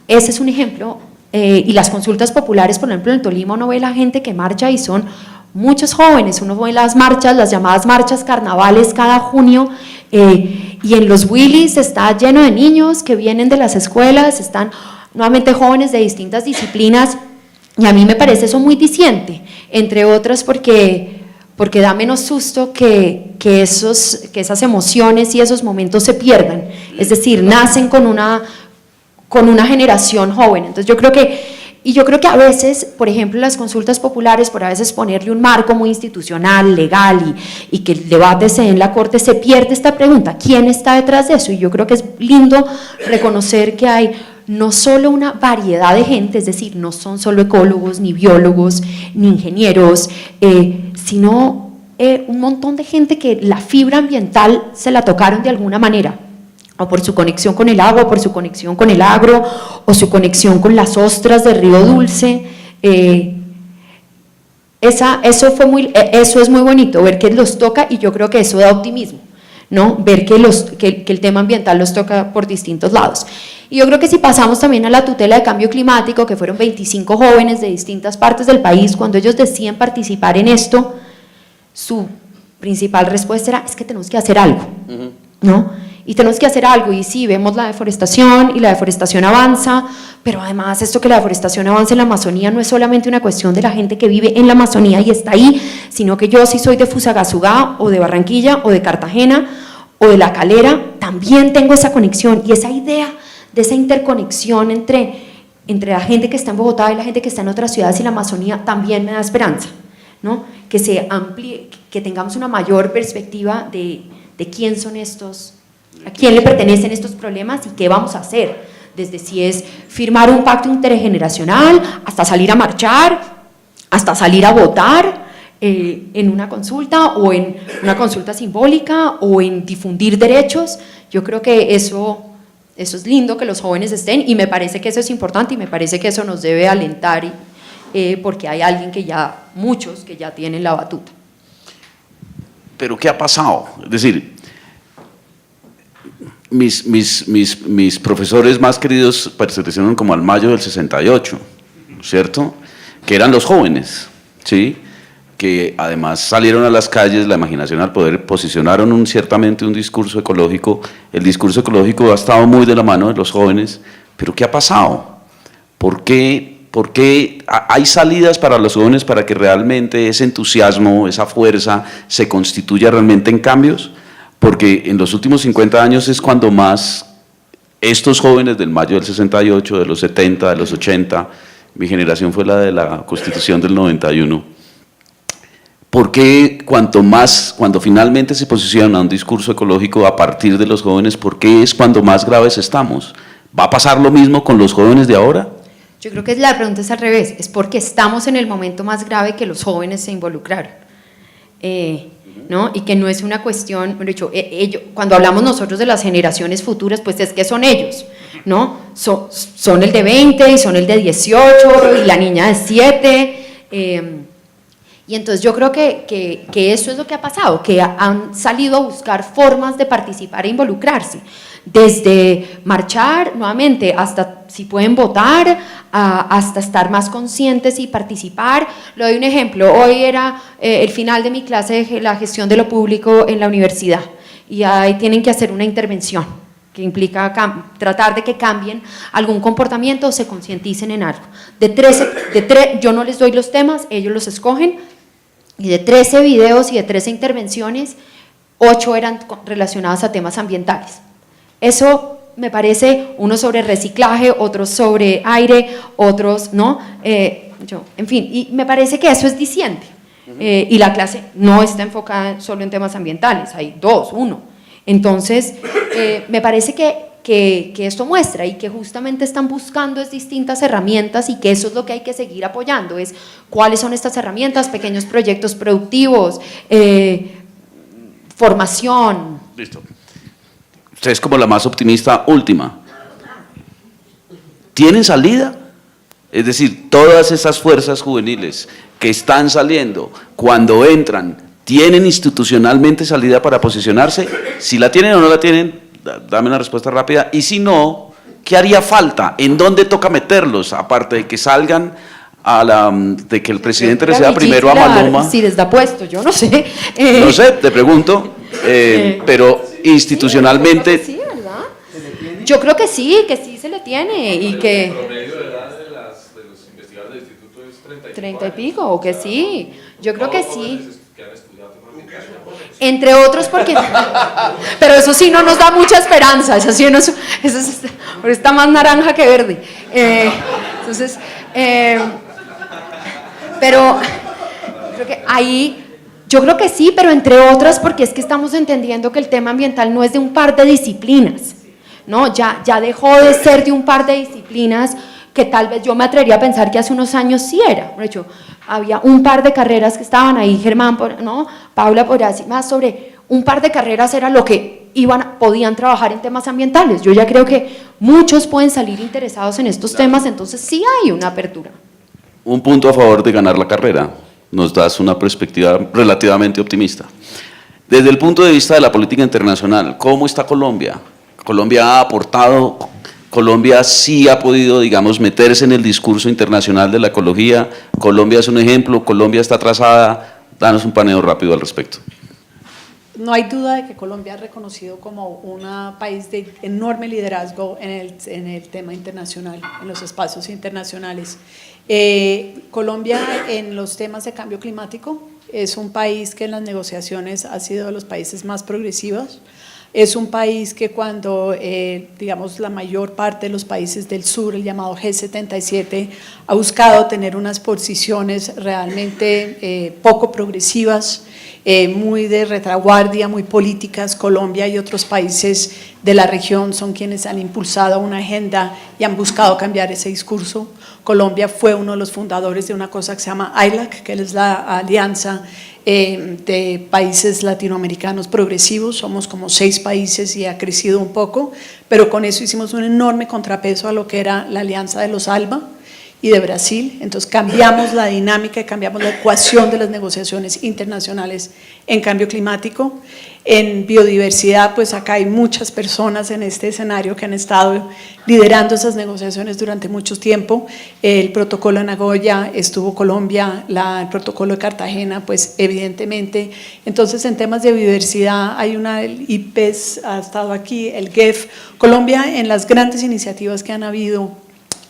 es un ejemplo, y las consultas populares, por ejemplo, en el Tolima uno ve la gente que marcha y son muchos jóvenes, uno ve las marchas, las llamadas marchas carnavales cada junio, y en los Willys está lleno de niños que vienen de las escuelas, están nuevamente jóvenes de distintas disciplinas, y a mí me parece eso muy diciente, entre otras porque da menos susto que esas emociones y esos momentos se pierdan, es decir, nacen con una generación joven. Entonces yo creo que a veces, por ejemplo, las consultas populares, por a veces ponerle un marco muy institucional, legal, y que el debate se dé en la Corte, se pierde esta pregunta, ¿quién está detrás de eso? Y yo creo que es lindo reconocer que hay no solo una variedad de gente, es decir, no son solo ecólogos, ni biólogos, ni ingenieros, sino un montón de gente que la fibra ambiental se la tocaron de alguna manera, o por su conexión con el agua, o por su conexión con el agro, o su conexión con las ostras de Río Dulce. Eso es muy bonito, ver que los toca, y yo creo que eso da optimismo, ¿no? Ver que el tema ambiental los toca por distintos lados. Y yo creo que si pasamos también a la tutela de cambio climático, que fueron 25 jóvenes de distintas partes del país, cuando ellos decían participar en esto, su principal respuesta era, es que tenemos que hacer algo, ¿no? Y tenemos que hacer algo, y sí, vemos la deforestación, y la deforestación avanza, pero además esto que la deforestación avance en la Amazonía no es solamente una cuestión de la gente que vive en la Amazonía y está ahí, sino que yo, si soy de Fusagasugá, o de Barranquilla, o de Cartagena, o de La Calera, también tengo esa conexión, y esa idea de esa interconexión entre la gente que está en Bogotá y la gente que está en otras ciudades y la Amazonía también me da esperanza, ¿no? Que se amplíe, que tengamos una mayor perspectiva de quién son estos, a quién le pertenecen estos problemas y qué vamos a hacer, desde si es firmar un pacto intergeneracional, hasta salir a marchar, hasta salir a votar en una consulta, o en una consulta simbólica, o en difundir derechos. Yo creo que eso es lindo, que los jóvenes estén, y me parece que eso es importante, y me parece que eso nos debe alentar, porque hay muchos que ya tienen la batuta. Pero ¿qué ha pasado? Es decir, mis profesores más queridos pertenecieron como al mayo del 68, ¿cierto? Que eran los jóvenes, ¿sí? Que además salieron a las calles, la imaginación al poder, posicionaron ciertamente un discurso ecológico. El discurso ecológico ha estado muy de la mano de los jóvenes, pero ¿qué ha pasado? ¿Por qué hay salidas para los jóvenes para que realmente ese entusiasmo, esa fuerza se constituya realmente en cambios? Porque en los últimos 50 años es cuando más estos jóvenes del mayo del 68, de los 70, de los 80, mi generación fue la de la Constitución del 91, ¿por qué cuando finalmente se posiciona un discurso ecológico a partir de los jóvenes, por qué es cuando más graves estamos? ¿Va a pasar lo mismo con los jóvenes de ahora? Yo creo que la pregunta es al revés, es porque estamos en el momento más grave que los jóvenes se involucraron, ¿no? Y que no es una cuestión, de hecho, cuando hablamos nosotros de las generaciones futuras, pues es que son ellos, ¿no? Son el de 20 y son el de 18 y la niña de 7, y entonces yo creo que eso es lo que ha pasado, que han salido a buscar formas de participar e involucrarse, desde marchar nuevamente hasta si pueden votar, hasta estar más conscientes y participar. Le doy un ejemplo, hoy era el final de mi clase de la gestión de lo público en la universidad, y ahí tienen que hacer una intervención que implica tratar de que cambien algún comportamiento o se concienticen en algo. Yo no les doy los temas, ellos los escogen, y de 13 videos y de 13 intervenciones, 8 eran relacionadas a temas ambientales. Eso me parece, unos sobre reciclaje, otros sobre aire, otros, ¿no? En fin, y me parece que eso es diciente. Y la clase no está enfocada solo en temas ambientales, hay uno. Entonces, me parece que esto muestra y que justamente están buscando distintas herramientas y que eso es lo que hay que seguir apoyando, es cuáles son estas herramientas, pequeños proyectos productivos, formación. Listo. Usted es como la más optimista última. ¿Tienen salida? Es decir, todas esas fuerzas juveniles que están saliendo, cuando entran, ¿tienen institucionalmente salida para posicionarse? Si la tienen o no la tienen, dame una respuesta rápida. Y si no, ¿qué haría falta? ¿En dónde toca meterlos? Aparte de que salgan de que el presidente reciba primero a Maluma. Si les da puesto, yo no sé. No sé, te pregunto, pero institucionalmente. Sí, ¿verdad? Yo creo que sí se le tiene y que. El promedio de edad de los investigadores del instituto es 30 y pico, o que sí. Yo creo que sí. Entre otros porque, pero eso sí no nos da mucha esperanza, eso sí eso está más naranja que verde. Entonces, pero creo que ahí, yo creo que sí, pero entre otras porque es que estamos entendiendo que el tema ambiental no es de un par de disciplinas, ¿no? Ya dejó de ser de un par de disciplinas que tal vez yo me atrevería a pensar que hace unos años sí era. De hecho, había un par de carreras que estaban ahí, Germán, ¿no? Paula podrá decir más sobre un par de carreras era lo que podían trabajar en temas ambientales. Yo ya creo que muchos pueden salir interesados en estos temas, entonces sí hay una apertura. Un punto a favor de ganar la carrera. Nos das una perspectiva relativamente optimista. Desde el punto de vista de la política internacional, ¿cómo está Colombia? Colombia ha aportado, Colombia sí ha podido, digamos, meterse en el discurso internacional de la ecología. Colombia es un ejemplo, Colombia está atrasada. Danos un paneo rápido al respecto. No hay duda de que Colombia es reconocido como un país de enorme liderazgo en el tema internacional, en los espacios internacionales. Colombia en los temas de cambio climático es un país que en las negociaciones ha sido de los países más progresivos. Es un país que cuando, digamos, la mayor parte de los países del sur, el llamado G77, ha buscado tener unas posiciones realmente poco progresivas, muy de retaguardia, muy políticas. Colombia y otros países de la región son quienes han impulsado una agenda y han buscado cambiar ese discurso. Colombia fue uno de los fundadores de una cosa que se llama ILAC, que es la alianza de países latinoamericanos progresivos. Somos como 6 países y ha crecido un poco, pero con eso hicimos un enorme contrapeso a lo que era la alianza de los ALBA y de Brasil. Entonces cambiamos la dinámica y cambiamos la ecuación de las negociaciones internacionales en cambio climático. En biodiversidad, pues acá hay muchas personas en este escenario que han estado liderando esas negociaciones durante mucho tiempo. El protocolo de Nagoya estuvo Colombia, el protocolo de Cartagena, pues evidentemente. Entonces en temas de biodiversidad hay el IPES ha estado aquí, el GEF. Colombia en las grandes iniciativas que han habido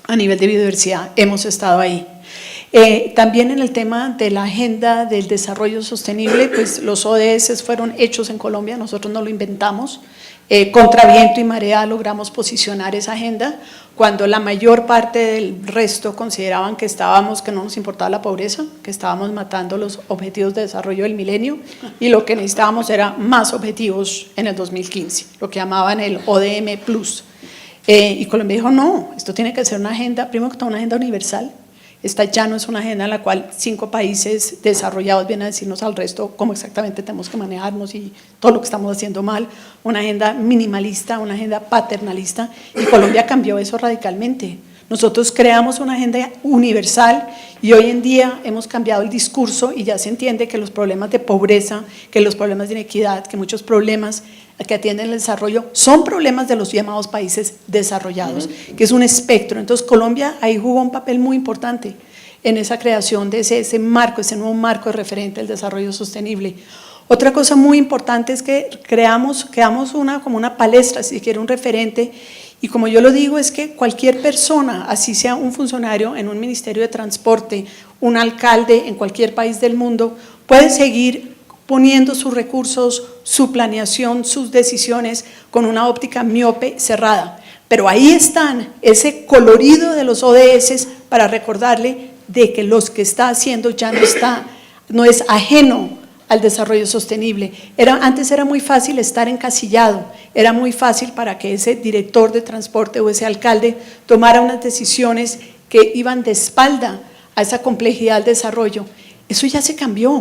a nivel de biodiversidad hemos estado ahí. También en el tema de la agenda del desarrollo sostenible, pues los ODS fueron hechos en Colombia, nosotros no lo inventamos. Contra viento y marea logramos posicionar esa agenda cuando la mayor parte del resto consideraban que no nos importaba la pobreza, que estábamos matando los objetivos de desarrollo del milenio y lo que necesitábamos era más objetivos en el 2015, lo que llamaban el ODM+. Y Colombia dijo, no, esto tiene que ser una agenda, primero que todo una agenda universal. Esta ya no es una agenda en la cual 5 países desarrollados vienen a decirnos al resto cómo exactamente tenemos que manejarnos y todo lo que estamos haciendo mal. Una agenda minimalista, una agenda paternalista, y Colombia cambió eso radicalmente. Nosotros creamos una agenda universal y hoy en día hemos cambiado el discurso y ya se entiende que los problemas de pobreza, que los problemas de inequidad, que muchos problemas que atienden el desarrollo son problemas de los llamados países desarrollados, que es un espectro. Entonces Colombia ahí jugó un papel muy importante en esa creación de ese marco, ese nuevo marco de referente del desarrollo sostenible. Otra cosa muy importante es que creamos como una palestra, si quiere un referente, y como yo lo digo es que cualquier persona, así sea un funcionario en un ministerio de transporte, un alcalde en cualquier país del mundo, puede seguir poniendo sus recursos, su planeación, sus decisiones con una óptica miope cerrada. Pero ahí están, ese colorido de los ODS para recordarle de que los que está haciendo ya no es ajeno al desarrollo sostenible. Antes era muy fácil estar encasillado, era muy fácil para que ese director de transporte o ese alcalde tomara unas decisiones que iban de espalda a esa complejidad del desarrollo. Eso ya se cambió.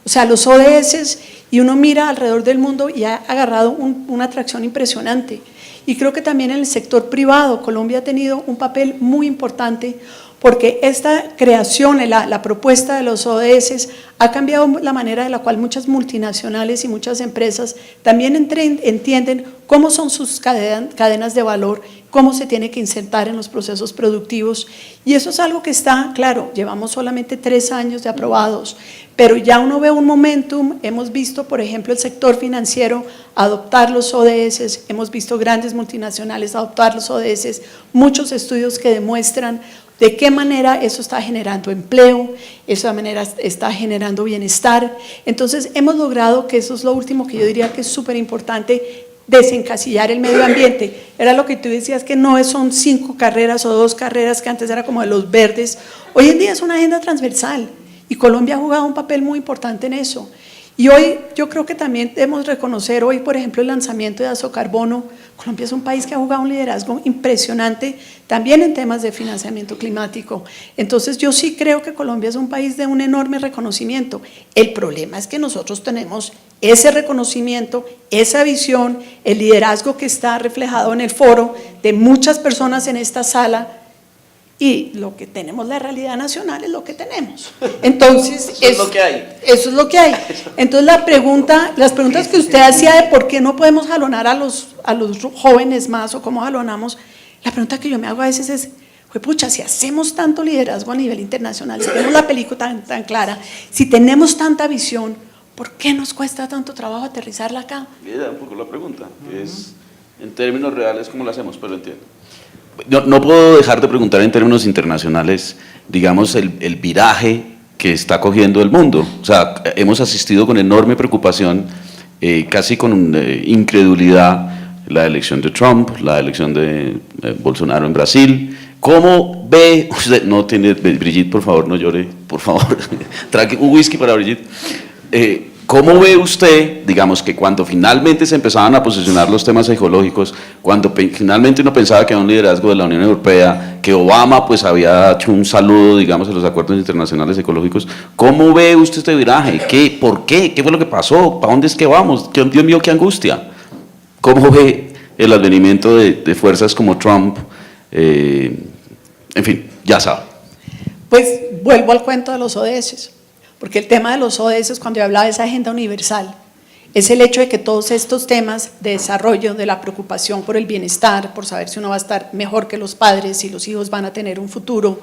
O sea, los ODS, y uno mira alrededor del mundo y ha agarrado una atracción impresionante. Y creo que también en el sector privado, Colombia ha tenido un papel muy importante porque esta creación, la propuesta de los ODS ha cambiado la manera de la cual muchas multinacionales y muchas empresas también entienden cómo son sus cadenas de valor, cómo se tiene que insertar en los procesos productivos. Y eso es algo que está, claro, llevamos solamente 3 años de aprobados, pero ya uno ve un momentum. Hemos visto, por ejemplo, el sector financiero adoptar los ODS, hemos visto grandes multinacionales adoptar los ODS, muchos estudios que demuestran de qué manera eso está generando empleo, esa manera está generando bienestar. Entonces hemos logrado, que eso es lo último que yo diría que es súper importante, desencasillar el medio ambiente. Era lo que tú decías, que no son 5 carreras o 2 carreras, que antes era como de los verdes. Hoy en día es una agenda transversal y Colombia ha jugado un papel muy importante en eso. Y hoy yo creo que también debemos reconocer, hoy por ejemplo el lanzamiento de Azocarbono, Colombia es un país que ha jugado un liderazgo impresionante también en temas de financiamiento climático. Entonces yo sí creo que Colombia es un país de un enorme reconocimiento. El problema es que nosotros tenemos ese reconocimiento, esa visión, el liderazgo que está reflejado en el foro de muchas personas en esta sala, y lo que tenemos, la realidad nacional, es lo que tenemos. Entonces, eso es lo que hay. Eso es lo que hay. Entonces, las preguntas que usted hacía de por qué no podemos jalonar a los jóvenes más o cómo jalonamos, la pregunta que yo me hago a veces es, pucha, si hacemos tanto liderazgo a nivel internacional, si tenemos la película tan clara, si tenemos tanta visión, ¿por qué nos cuesta tanto trabajo aterrizarla acá? Era un poco la pregunta, que es, en términos reales, ¿cómo lo hacemos? Pero entiendo. No puedo dejar de preguntar en términos internacionales, digamos, el viraje que está cogiendo el mundo. O sea, hemos asistido con enorme preocupación, casi con incredulidad, la elección de Trump, la elección de Bolsonaro en Brasil. ¿Cómo ve usted? No tiene, Brigitte, por favor, no llore, por favor. Trae un whisky para Brigitte. ¿Cómo ve usted, digamos, que cuando finalmente se empezaban a posicionar los temas ecológicos, cuando finalmente uno pensaba que había un liderazgo de la Unión Europea, que Obama pues había hecho un saludo, digamos, a los acuerdos internacionales ecológicos, ¿cómo ve usted este viraje? ¿Por qué? ¿Qué fue lo que pasó? ¿Para dónde es que vamos? Dios mío, qué angustia. ¿Cómo ve el advenimiento de fuerzas como Trump? En fin, ya sabe. Pues vuelvo al cuento de los ODS. Porque el tema de los ODS, cuando yo hablaba de esa agenda universal, es el hecho de que todos estos temas de desarrollo, de la preocupación por el bienestar, por saber si uno va a estar mejor que los padres, si los hijos van a tener un futuro,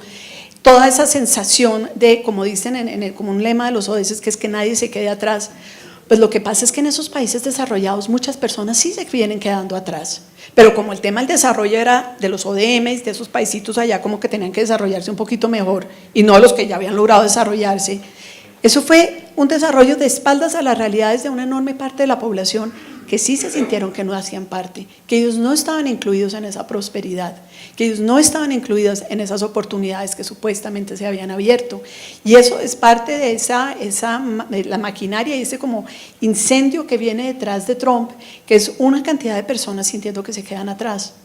toda esa sensación de, como dicen como un lema de los ODS, que es que nadie se quede atrás, pues lo que pasa es que en esos países desarrollados muchas personas sí se vienen quedando atrás. Pero como el tema del desarrollo era de los ODMs, de esos paisitos allá como que tenían que desarrollarse un poquito mejor y no los que ya habían logrado desarrollarse, eso fue un desarrollo de espaldas a las realidades de una enorme parte de la población que sí se sintieron que no hacían parte, que ellos no estaban incluidos en esa prosperidad, que ellos no estaban incluidos en esas oportunidades que supuestamente se habían abierto. Y eso es parte de la maquinaria y ese como incendio que viene detrás de Trump, que es una cantidad de personas sintiendo que se quedan atrás.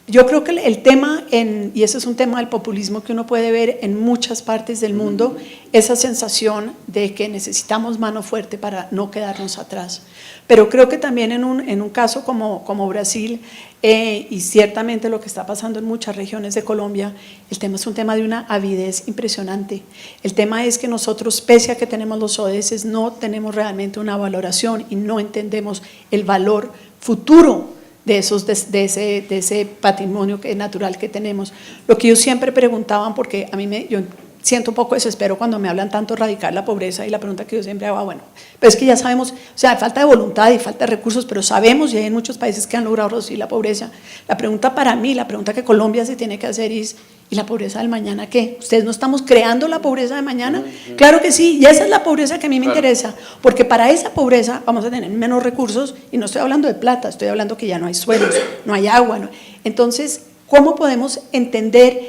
Yo creo que el tema, y ese es un tema del populismo que uno puede ver en muchas partes del mundo, esa sensación de que necesitamos mano fuerte para no quedarnos atrás. Pero creo que también en un caso como Brasil, y ciertamente lo que está pasando en muchas regiones de Colombia, el tema es un tema de una avidez impresionante. El tema es que nosotros, pese a que tenemos los ODS, no tenemos realmente una valoración y no entendemos el valor futuro de ese patrimonio natural que tenemos. Lo que ellos siempre preguntaban, porque yo siento un poco desespero cuando me hablan tanto de erradicar la pobreza, y la pregunta que yo siempre hago, bueno, pero es que ya sabemos, o sea, falta de voluntad y falta de recursos, pero sabemos, y hay muchos países que han logrado reducir la pobreza. La pregunta para mí, la pregunta que Colombia se tiene que hacer es, ¿y la pobreza del mañana qué? ¿Ustedes no estamos creando la pobreza de mañana? Claro que sí, y esa es la pobreza que a mí me interesa, porque para esa pobreza vamos a tener menos recursos, y no estoy hablando de plata, estoy hablando que ya no hay suelos, no hay agua. Entonces, ¿cómo podemos entender,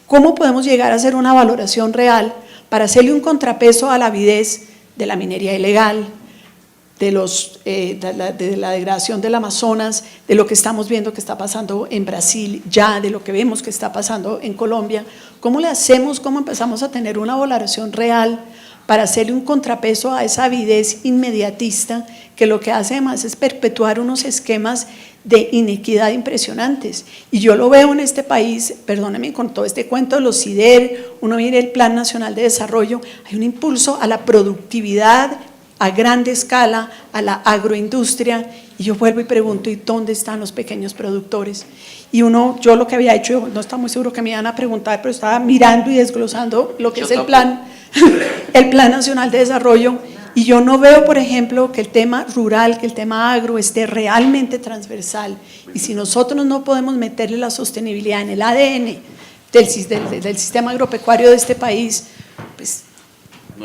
cómo podemos llegar a hacer una valoración real para hacerle un contrapeso a la avidez de la minería ilegal, de la degradación del Amazonas, de lo que estamos viendo que está pasando en Brasil ya, de lo que vemos que está pasando en Colombia? ¿Cómo le hacemos, cómo empezamos a tener una valoración real para hacerle un contrapeso a esa avidez inmediatista que lo que hace además es perpetuar unos esquemas de inequidad impresionantes? Y yo lo veo en este país, perdónenme, con todo este cuento de los CIDER, uno mira el Plan Nacional de Desarrollo, hay un impulso a la productividad a grande escala, a la agroindustria, y yo vuelvo y pregunto, ¿y dónde están los pequeños productores? Y yo lo que había hecho, no estaba muy seguro que me iban a preguntar, pero estaba mirando y desglosando lo que es el Plan Nacional de Desarrollo, y yo no veo, por ejemplo, que el tema rural, que el tema agro esté realmente transversal. Y si nosotros no podemos meterle la sostenibilidad en el ADN del sistema agropecuario de este país, pues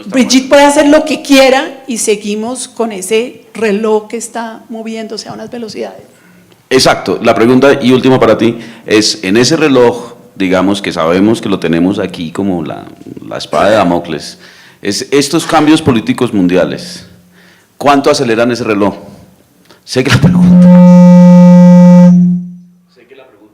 Brigitte puede hacer lo que quiera y seguimos con ese reloj que está moviéndose a unas velocidades. Exacto. La pregunta y última para ti es, en ese reloj, digamos que sabemos que lo tenemos aquí como la espada de Damocles, es estos cambios políticos mundiales, ¿cuánto aceleran ese reloj? Sé que la pregunta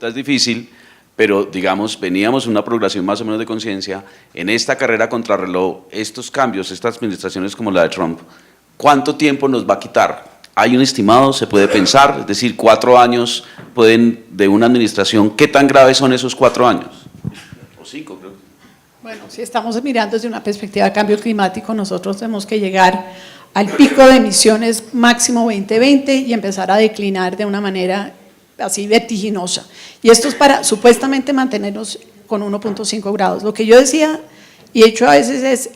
es difícil, pero digamos, veníamos en una progresión más o menos de conciencia. En esta carrera contrarreloj, estos cambios, estas administraciones como la de Trump, ¿cuánto tiempo nos va a quitar? ¿Hay un estimado? ¿Se puede pensar? Es decir, 4 años pueden de una administración, ¿qué tan graves son esos 4 años? O 5, creo. Bueno, si estamos mirando desde una perspectiva de cambio climático, nosotros tenemos que llegar al pico de emisiones máximo 2020 y empezar a declinar de una manera así vertiginosa. Y esto es para supuestamente mantenernos con 1.5 grados. Lo que yo decía y he hecho a veces es,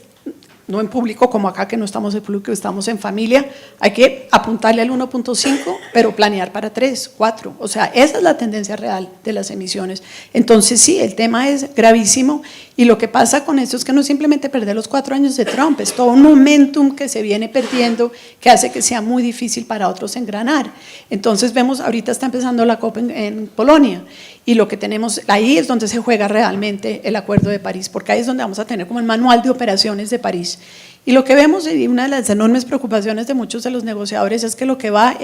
no en público como acá que no estamos en público, estamos en familia, hay que apuntarle al 1.5, pero planear para 3, 4. O sea, esa es la tendencia real de las emisiones. Entonces sí, el tema es gravísimo, y lo que pasa con esto es que no es simplemente perder los 4 años de Trump, es todo un momentum que se viene perdiendo que hace que sea muy difícil para otros engranar. Entonces vemos, ahorita está empezando la COP en Polonia, y lo que tenemos ahí es donde se juega realmente el Acuerdo de París, porque ahí es donde vamos a tener como el manual de operaciones de París. Y lo que vemos, y una de las enormes preocupaciones de muchos de los negociadores, es que lo que va,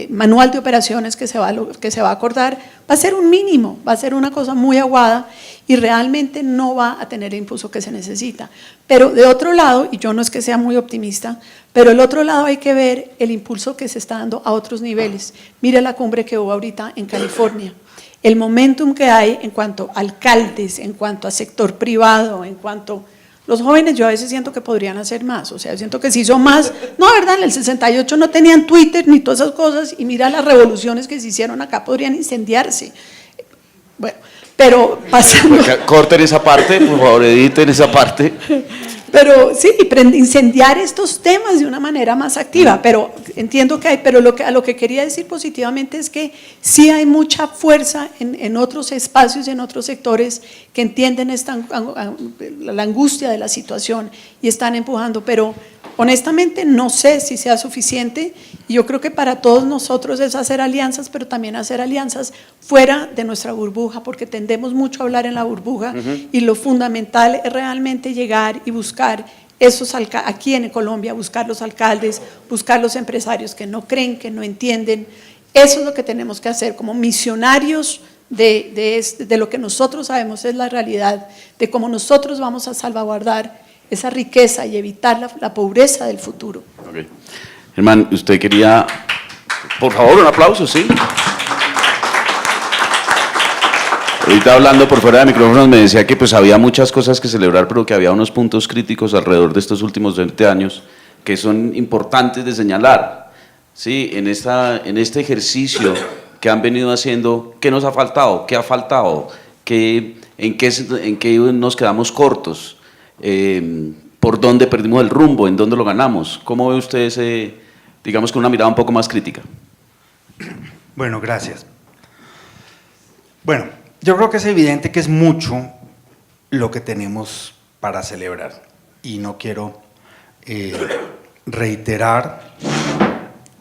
manual de operaciones que se va a acordar, va a ser un mínimo, va a ser una cosa muy aguada y realmente no va a tener el impulso que se necesita. Pero de otro lado, y yo no es que sea muy optimista, pero del otro lado hay que ver el impulso que se está dando a otros niveles. Mire la cumbre que hubo ahorita en California, el momentum que hay en cuanto a alcaldes, en cuanto a sector privado, en cuanto… Los jóvenes yo a veces siento que podrían hacer más, o sea, siento que si son más, no, verdad, en el 68 no tenían Twitter ni todas esas cosas, y mira las revoluciones que se hicieron acá, podrían incendiarse. Bueno, pero pasando… Corten esa parte, por favor, editen esa parte. Pero sí, incendiar estos temas de una manera más activa, pero entiendo que hay, pero a lo que quería decir positivamente es que sí hay mucha fuerza en otros espacios, en otros sectores que entienden la angustia de la situación y están empujando, pero honestamente no sé si sea suficiente, y yo creo que para todos nosotros es hacer alianzas, pero también hacer alianzas fuera de nuestra burbuja, porque tendemos mucho a hablar en la burbuja, y lo fundamental es realmente llegar y buscar aquí en Colombia, buscar los alcaldes, buscar los empresarios que no creen, que no entienden. Eso es lo que tenemos que hacer como misionarios de lo que nosotros sabemos es la realidad, de cómo nosotros vamos a salvaguardar esa riqueza y evitar la pobreza del futuro. Okay. Germán, usted quería, por favor, un aplauso, ¿sí? Ahorita hablando por fuera de micrófonos me decía que pues había muchas cosas que celebrar, pero que había unos puntos críticos alrededor de estos últimos 20 años que son importantes de señalar. Sí, en este ejercicio que han venido haciendo, ¿qué nos ha faltado? ¿Qué ha faltado? ¿Qué en qué nos quedamos cortos, por dónde perdimos el rumbo, en dónde lo ganamos. ¿Cómo ve usted ese, digamos, con una mirada un poco más crítica? Bueno, gracias. Bueno, yo creo que es evidente que es mucho lo que tenemos para celebrar y no quiero reiterar.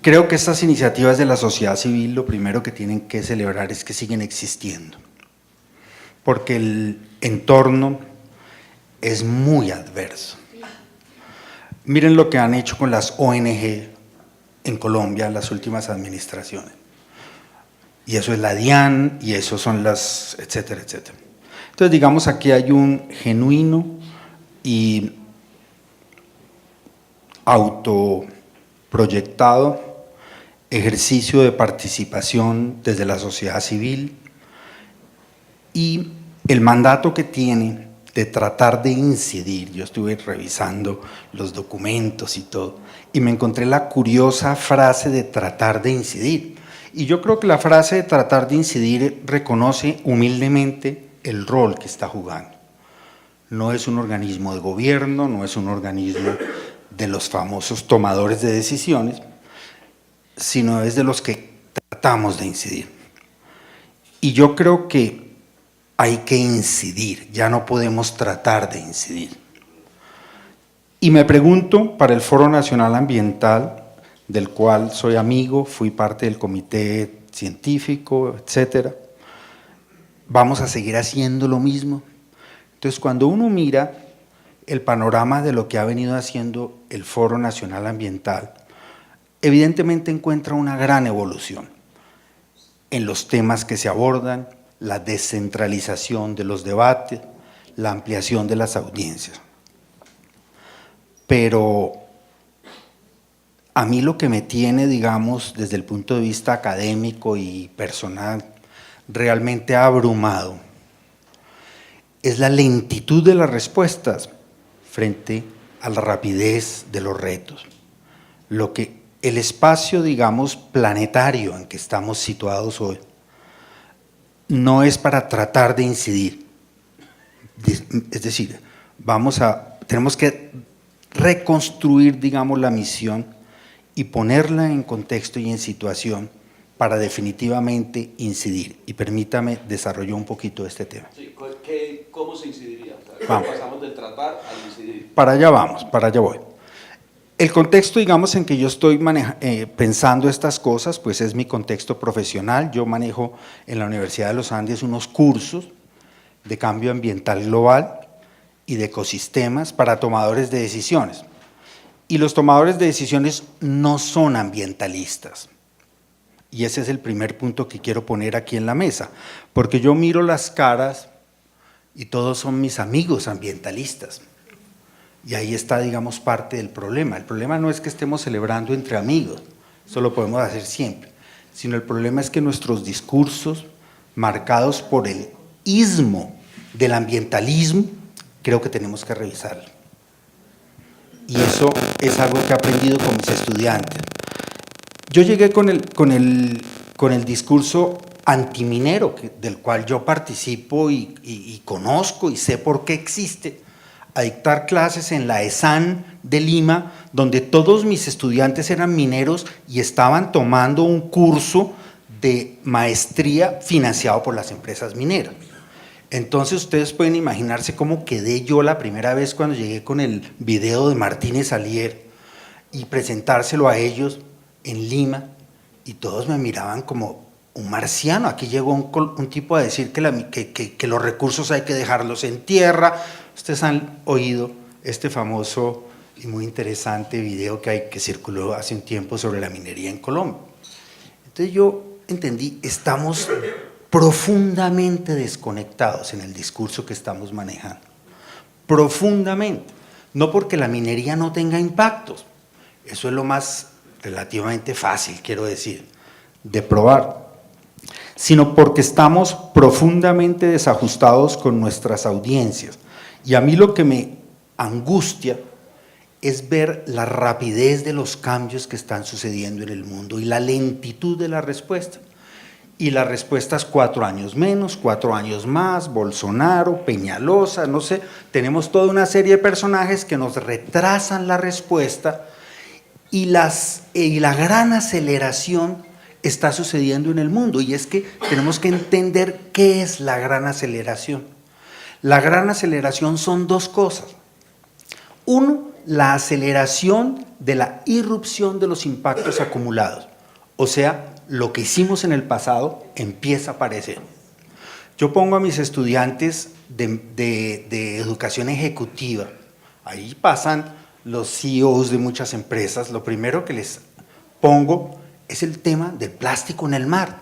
Creo que estas iniciativas de la sociedad civil lo primero que tienen que celebrar es que siguen existiendo, porque el entorno es muy adverso. Miren lo que han hecho con las ONG en Colombia en las últimas administraciones. Y eso es la DIAN, y eso son las, etcétera, etcétera. Entonces, digamos, aquí hay un genuino y autoproyectado ejercicio de participación desde la sociedad civil y el mandato que tiene de tratar de incidir. Yo estuve revisando los documentos y todo, y me encontré la curiosa frase de tratar de incidir. Y yo creo que la frase de tratar de incidir reconoce humildemente el rol que está jugando. No es un organismo de gobierno, no es un organismo de los famosos tomadores de decisiones, sino es de los que tratamos de incidir. Y yo creo que hay que incidir, ya no podemos tratar de incidir. Y me pregunto, para el Foro Nacional Ambiental, del cual soy amigo, fui parte del comité científico, etcétera, ¿vamos a seguir haciendo lo mismo? Entonces, cuando uno mira el panorama de lo que ha venido haciendo el Foro Nacional Ambiental, evidentemente encuentra una gran evolución en los temas que se abordan, la descentralización de los debates, la ampliación de las audiencias. Pero a mí lo que me tiene, digamos, desde el punto de vista académico y personal, realmente abrumado, es la lentitud de las respuestas frente a la rapidez de los retos. Lo que el espacio, digamos, planetario en que estamos situados hoy, no es para tratar de incidir. Es decir, tenemos que reconstruir, digamos, la misión y ponerla en contexto y en situación para definitivamente incidir. Y permítame desarrollar un poquito este tema. Sí, ¿cómo se incidiría? Vamos. Pasamos del tratar al incidir. Para allá vamos, para allá voy. El contexto, digamos, en que yo estoy pensando estas cosas, pues es mi contexto profesional. Yo manejo en la Universidad de los Andes unos cursos de cambio ambiental global y de ecosistemas para tomadores de decisiones. Y los tomadores de decisiones no son ambientalistas. Y ese es el primer punto que quiero poner aquí en la mesa, porque yo miro las caras y todos son mis amigos ambientalistas. Y ahí está, digamos, parte del problema. El problema no es que estemos celebrando entre amigos, eso lo podemos hacer siempre, sino el problema es que nuestros discursos, marcados por el ismo del ambientalismo, creo que tenemos que revisarlo. Y eso es algo que he aprendido con mis estudiantes. Yo llegué con el discurso antiminero, del cual yo participo y conozco y sé por qué existe, a dictar clases en la ESAN de Lima, donde todos mis estudiantes eran mineros y estaban tomando un curso de maestría financiado por las empresas mineras. Entonces ustedes pueden imaginarse cómo quedé yo la primera vez cuando llegué con el video de Martínez Alier y presentárselo a ellos en Lima, y todos me miraban como un marciano. Aquí llegó un tipo a decir que los recursos hay que dejarlos en tierra. Ustedes han oído este famoso y muy interesante video que circuló hace un tiempo sobre la minería en Colombia. Entonces yo entendí, estamos profundamente desconectados en el discurso que estamos manejando. Profundamente. No porque la minería no tenga impactos, eso es lo más relativamente fácil, quiero decir, de probar, sino porque estamos profundamente desajustados con nuestras audiencias. Y a mí lo que me angustia es ver la rapidez de los cambios que están sucediendo en el mundo y la lentitud de la respuesta. Y la respuesta es 4 años menos, 4 años más, Bolsonaro, Peñalosa, no sé, tenemos toda una serie de personajes que nos retrasan la respuesta y la gran aceleración está sucediendo en el mundo, y es que tenemos que entender qué es la gran aceleración. La gran aceleración son 2 cosas. Uno, la aceleración de la irrupción de los impactos acumulados, o sea, lo que hicimos en el pasado empieza a aparecer. Yo pongo a mis estudiantes de educación ejecutiva, ahí pasan los CEOs de muchas empresas, lo primero que les pongo es el tema del plástico en el mar.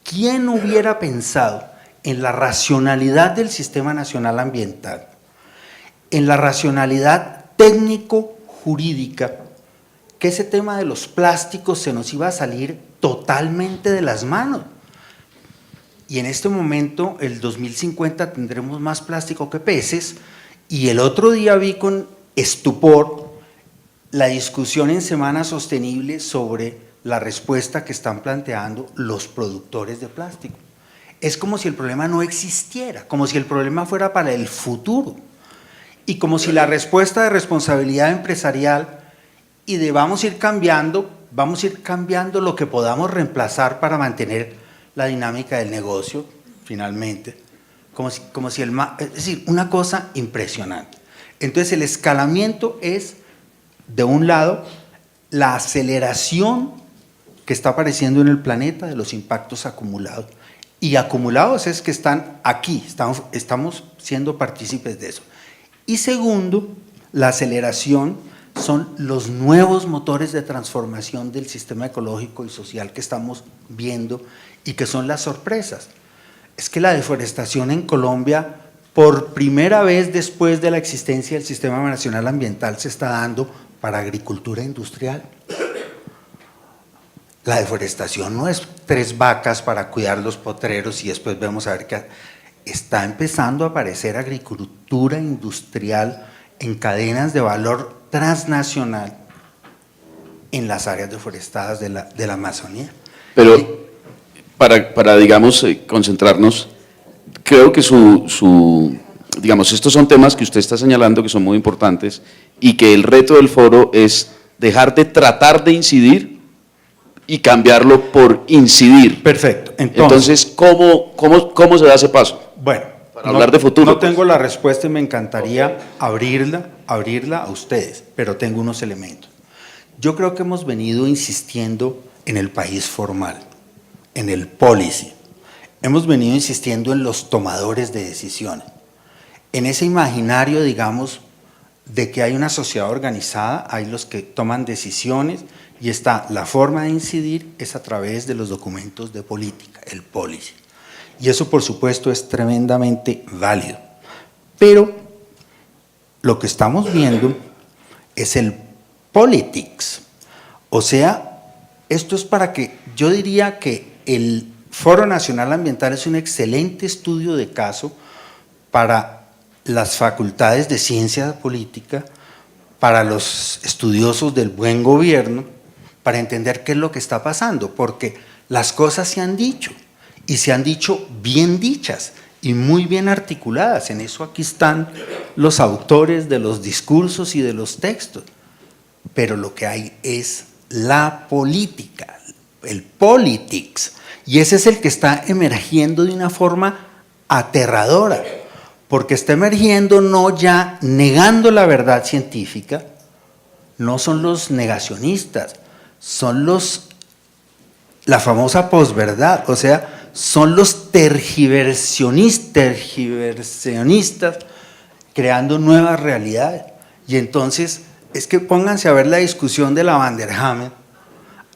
¿Quién hubiera pensado en la racionalidad del Sistema Nacional Ambiental, en la racionalidad técnico-jurídica, que ese tema de los plásticos se nos iba a salir totalmente de las manos? Y en este momento, el 2050, tendremos más plástico que peces, y el otro día vi con estupor la discusión en Semana Sostenible sobre la respuesta que están planteando los productores de plástico. Es como si el problema no existiera, como si el problema fuera para el futuro, y como si la respuesta de responsabilidad empresarial y de vamos a ir cambiando lo que podamos reemplazar para mantener la dinámica del negocio, finalmente, como si es decir, una cosa impresionante. Entonces el escalamiento es, de un lado, la aceleración que está apareciendo en el planeta de los impactos acumulados, y acumulados es que están aquí, estamos siendo partícipes de eso. Y segundo, la aceleración son los nuevos motores de transformación del sistema ecológico y social que estamos viendo y que son las sorpresas. Es que la deforestación en Colombia, por primera vez después de la existencia del Sistema Nacional Ambiental, se está dando para agricultura industrial. La deforestación no es 3 vacas para cuidar los potreros y después vemos a ver qué. Está empezando a aparecer agricultura industrial en cadenas de valor transnacional en las áreas deforestadas de la Amazonía. Pero para digamos, concentrarnos, creo que digamos, estos son temas que usted está señalando que son muy importantes y que el reto del foro es dejar de tratar de incidir y cambiarlo por incidir. Perfecto. Entonces ¿cómo se da ese paso? Bueno, para hablar de futuro. No tengo la respuesta y me encantaría abrirla a ustedes, pero tengo unos elementos. Yo creo que hemos venido insistiendo en el país formal, en el policy. Hemos venido insistiendo en los tomadores de decisiones, en ese imaginario, digamos, de que hay una sociedad organizada, hay los que toman decisiones y está la forma de incidir es a través de los documentos de política, el policy. Y eso, por supuesto, es tremendamente válido. Pero lo que estamos viendo es el politics. O sea, esto es para que, yo diría que el Foro Nacional Ambiental es un excelente estudio de caso para las facultades de ciencia política, para los estudiosos del buen gobierno, para entender qué es lo que está pasando, porque las cosas se han dicho, y se han dicho bien dichas y muy bien articuladas. En eso aquí están los autores de los discursos y de los textos, pero lo que hay es la política, el politics, y ese es el que está emergiendo de una forma aterradora, porque está emergiendo no ya negando la verdad científica, no son los negacionistas, son la famosa posverdad, o sea, son los tergiversionistas creando nuevas realidades. Y entonces, es que pónganse a ver la discusión de la Van der Hamen,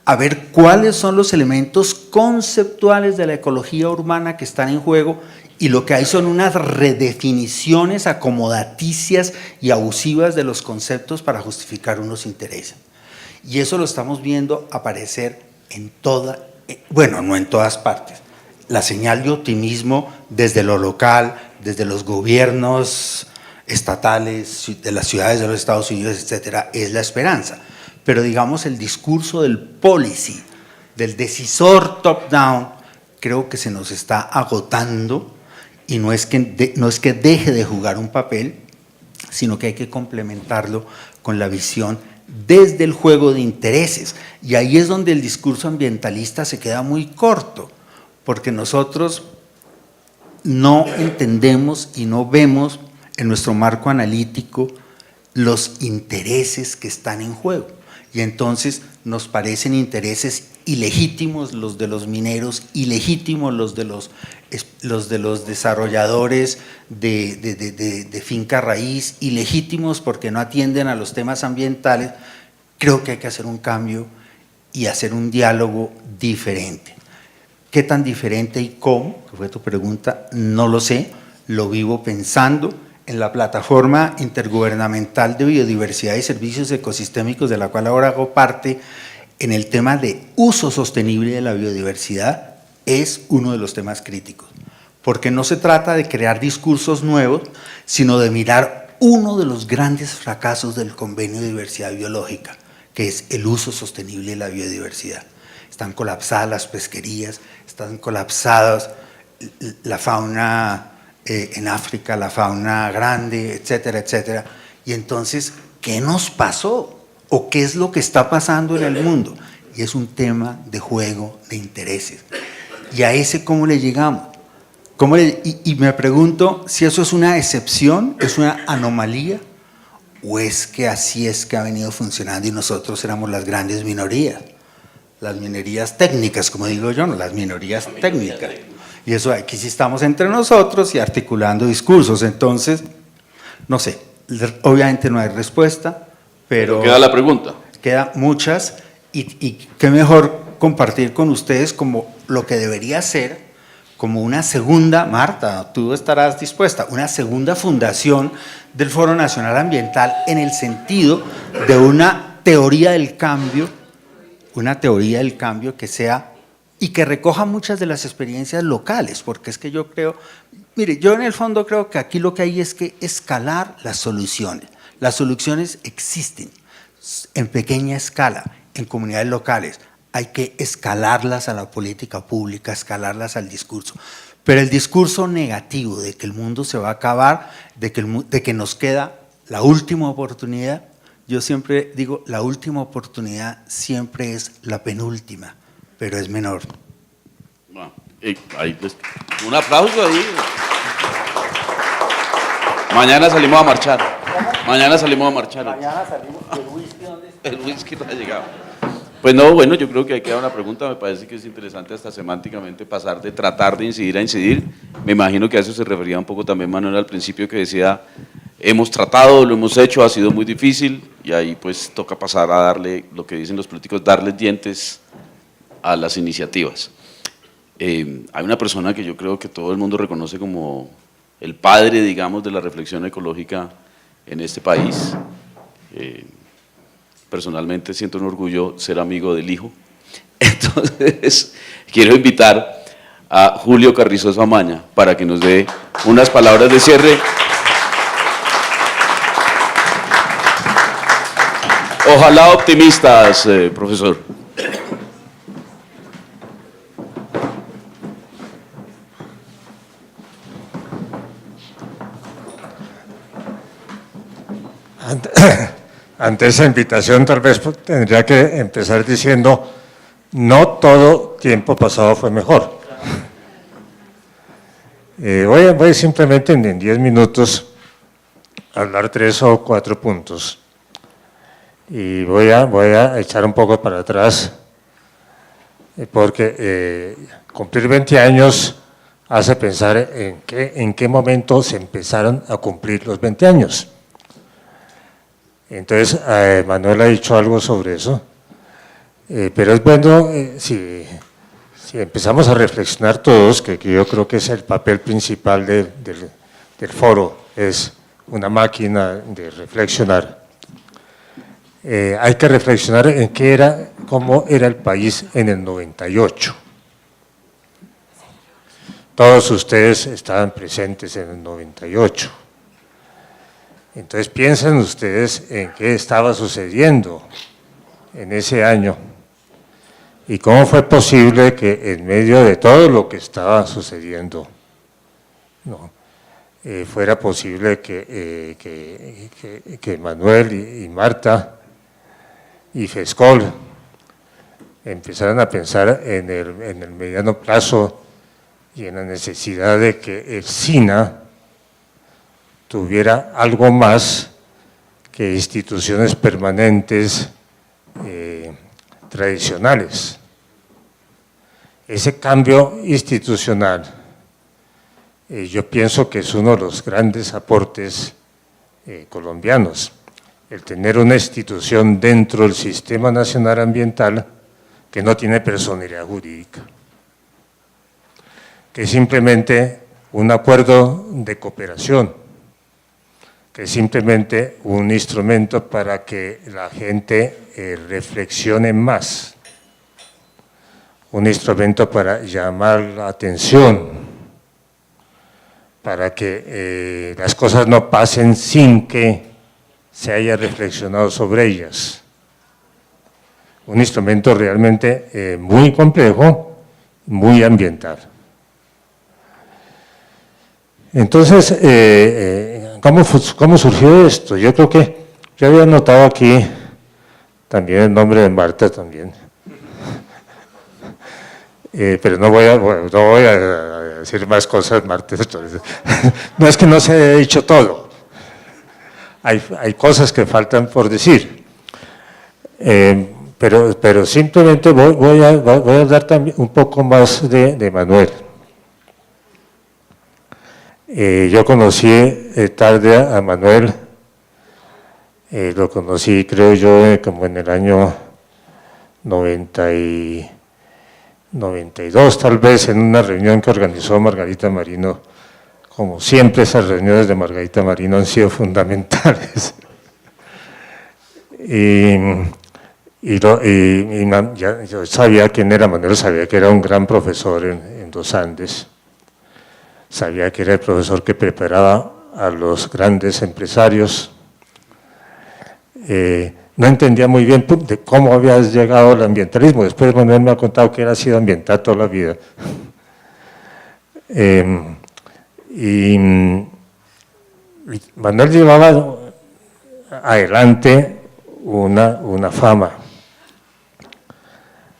a ver cuáles son los elementos conceptuales de la ecología urbana que están en juego, y lo que hay son unas redefiniciones acomodaticias y abusivas de los conceptos para justificar unos intereses. Y eso lo estamos viendo aparecer en no en todas partes. La señal de optimismo desde lo local, desde los gobiernos estatales, de las ciudades de los Estados Unidos, etcétera, es la esperanza. Pero digamos el discurso del policy, del decisor top-down, creo que se nos está agotando y no es que deje de jugar un papel, sino que hay que complementarlo con la visión desde el juego de intereses. Y ahí es donde el discurso ambientalista se queda muy corto, porque nosotros no entendemos y no vemos en nuestro marco analítico los intereses que están en juego. Y entonces nos parecen intereses ilegítimos los de los mineros, ilegítimos los de los desarrolladores de finca raíz, ilegítimos porque no atienden a los temas ambientales. Creo que hay que hacer un cambio y hacer un diálogo diferente. ¿Qué tan diferente y cómo? Que fue tu pregunta, no lo sé, lo vivo pensando en la plataforma intergubernamental de biodiversidad y servicios ecosistémicos, de la cual ahora hago parte, en el tema de uso sostenible de la biodiversidad, es uno de los temas críticos, porque no se trata de crear discursos nuevos, sino de mirar uno de los grandes fracasos del Convenio de Diversidad Biológica, que es el uso sostenible de la biodiversidad. Están colapsadas las pesquerías, están colapsadas la fauna en África, la fauna grande, etcétera, etcétera. Y entonces, ¿qué nos pasó? ¿O qué es lo que está pasando en el mundo? Y es un tema de juego de intereses. ¿Y a ese cómo le llegamos? Y me pregunto si eso es una excepción, es una anomalía, o es que así es que ha venido funcionando y nosotros éramos las grandes minorías, las minorías técnicas, como digo yo, no, las minorías técnicas. Y eso aquí sí estamos entre nosotros y articulando discursos. Entonces, no sé, obviamente no hay respuesta, pero queda la pregunta. Queda muchas y qué mejor compartir con ustedes como lo que debería ser, como una segunda, Marta, tú estarás dispuesta, una segunda fundación del Foro Nacional Ambiental en el sentido de una teoría del cambio que sea y que recoja muchas de las experiencias locales, porque es que yo creo, mire, yo en el fondo creo que aquí lo que hay es que escalar las soluciones. Las soluciones existen en pequeña escala, en comunidades locales. Hay que escalarlas a la política pública, escalarlas al discurso. Pero el discurso negativo de que el mundo se va a acabar, de que nos queda la última oportunidad, yo siempre digo, la última oportunidad siempre es la penúltima, pero es menor. Bueno, un aplauso ahí. Mañana salimos a marchar. Mañana salimos. ¿El whisky dónde está? El whisky no ha llegado. Pues no, bueno, yo creo que hay que dar una pregunta, me parece que es interesante hasta semánticamente pasar de tratar de incidir a incidir. Me imagino que a eso se refería un poco también Manuel al principio, que decía, hemos tratado, lo hemos hecho, ha sido muy difícil, y ahí pues toca pasar a darle, lo que dicen los políticos, darles dientes a las iniciativas. Hay una persona que yo creo que todo el mundo reconoce como el padre, digamos, de la reflexión ecológica en este país. Personalmente siento un orgullo ser amigo del hijo. Entonces, quiero invitar a Julio Carrizosa Amaña para que nos dé unas palabras de cierre. Ojalá optimistas, profesor. Ante esa invitación tal vez tendría que empezar diciendo, no todo tiempo pasado fue mejor. Voy simplemente en 10 minutos a hablar 3 o 4 puntos y voy a echar un poco para atrás porque cumplir 20 años hace pensar en qué momento se empezaron a cumplir los 20 años. Entonces, Manuel ha dicho algo sobre eso, pero es bueno si empezamos a reflexionar todos, que yo creo que es el papel principal del foro, es una máquina de reflexionar. Hay que reflexionar en cómo era el país en el 98. Todos ustedes estaban presentes en el 98. Entonces piensen ustedes en qué estaba sucediendo en ese año ¿Y cómo fue posible que en medio de todo lo que estaba sucediendo, ¿no?, fuera posible que Manuel y Marta y Fescol empezaran a pensar en el mediano plazo y en la necesidad de que el SINA tuviera algo más que instituciones permanentes tradicionales? Ese cambio institucional, yo pienso que es uno de los grandes aportes colombianos, el tener una institución dentro del Sistema Nacional Ambiental que no tiene personalidad jurídica, que es simplemente un acuerdo de cooperación, que es simplemente un instrumento para que la gente reflexione más, un instrumento para llamar la atención, para que las cosas no pasen sin que se haya reflexionado sobre ellas. Un instrumento realmente muy complejo, muy ambiental. Entonces, ¿cómo surgió esto? Yo creo que yo había notado aquí también el nombre de Marta también. Pero no voy a decir más cosas, Marta. No es que no se haya dicho todo. Hay cosas que faltan por decir. Pero simplemente voy a hablar también un poco más de Manuel. Yo conocí tarde a Manuel, lo conocí creo yo como en el año 92 tal vez, en una reunión que organizó Margarita Marino. Como siempre, esas reuniones de Margarita Marino han sido fundamentales. Yo sabía quién era Manuel, sabía que era un gran profesor en los Andes, sabía que era el profesor que preparaba a los grandes empresarios. No entendía muy bien de cómo había llegado al ambientalismo. Después Manuel me ha contado que él ha sido ambiental toda la vida. Y Manuel llevaba adelante una fama.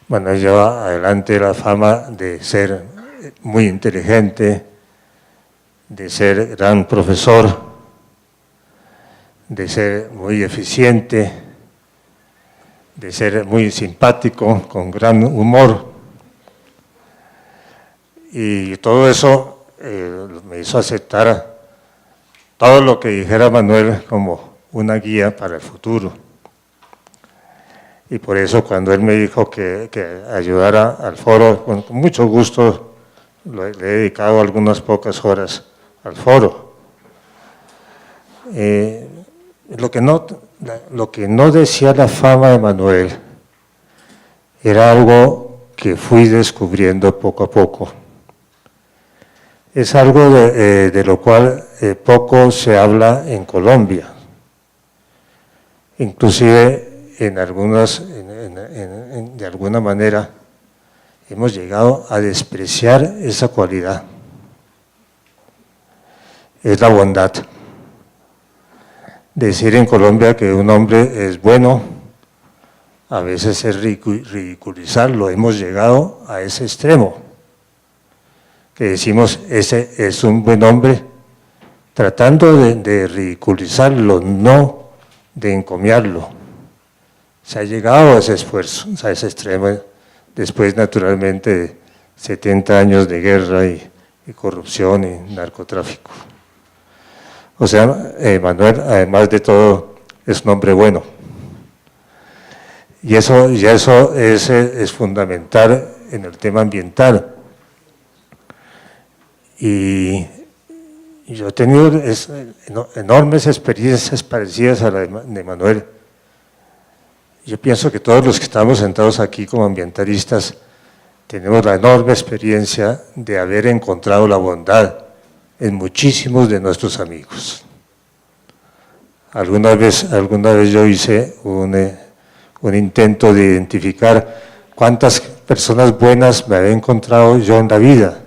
Manuel lleva adelante la fama de ser muy inteligente, de ser gran profesor, de ser muy eficiente, de ser muy simpático, con gran humor. Y todo eso me hizo aceptar todo lo que dijera Manuel como una guía para el futuro. Y por eso cuando él me dijo que ayudara al foro, con mucho gusto le he dedicado algunas pocas horas al foro. Lo que no decía la fama de Manuel era algo que fui descubriendo poco a poco. Es algo de lo cual poco se habla en Colombia. Inclusive de alguna manera hemos llegado a despreciar esa cualidad. Es la bondad. Decir en Colombia que un hombre es bueno, a veces es ridiculizarlo. Hemos llegado a ese extremo, que decimos, ese es un buen hombre, tratando de ridiculizarlo, no de encomiarlo. Se ha llegado a ese esfuerzo, a ese extremo, después naturalmente de 70 años de guerra y corrupción y narcotráfico. O sea, Manuel, además de todo, es un hombre bueno. Y eso es fundamental en el tema ambiental. Y yo he tenido enormes experiencias parecidas a la de Manuel. Yo pienso que todos los que estamos sentados aquí como ambientalistas tenemos la enorme experiencia de haber encontrado la bondad en muchísimos de nuestros amigos. Alguna vez yo hice un intento de identificar cuántas personas buenas me había encontrado yo en la vida.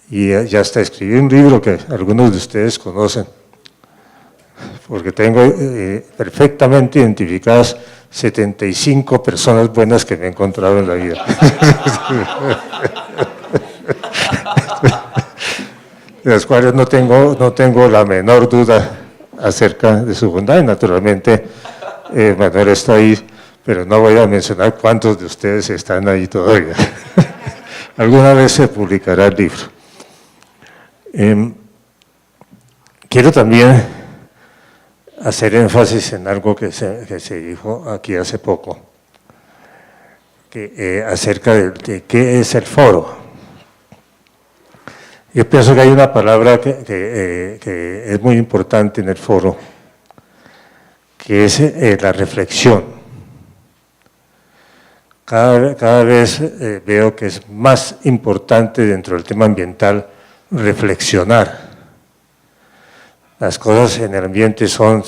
Y ya hasta escribí un libro que algunos de ustedes conocen, porque tengo perfectamente identificadas 75 personas buenas que me he encontrado en la vida. De las cuales no tengo la menor duda acerca de su bondad. Y naturalmente Manuel está ahí, pero no voy a mencionar cuántos de ustedes están ahí todavía. Alguna vez se publicará el libro. Quiero también hacer énfasis en algo que se dijo aquí hace poco, acerca de qué es el foro. Yo pienso que hay una palabra que es muy importante en el foro, que es la reflexión. Cada vez veo que es más importante dentro del tema ambiental reflexionar. Las cosas en el ambiente son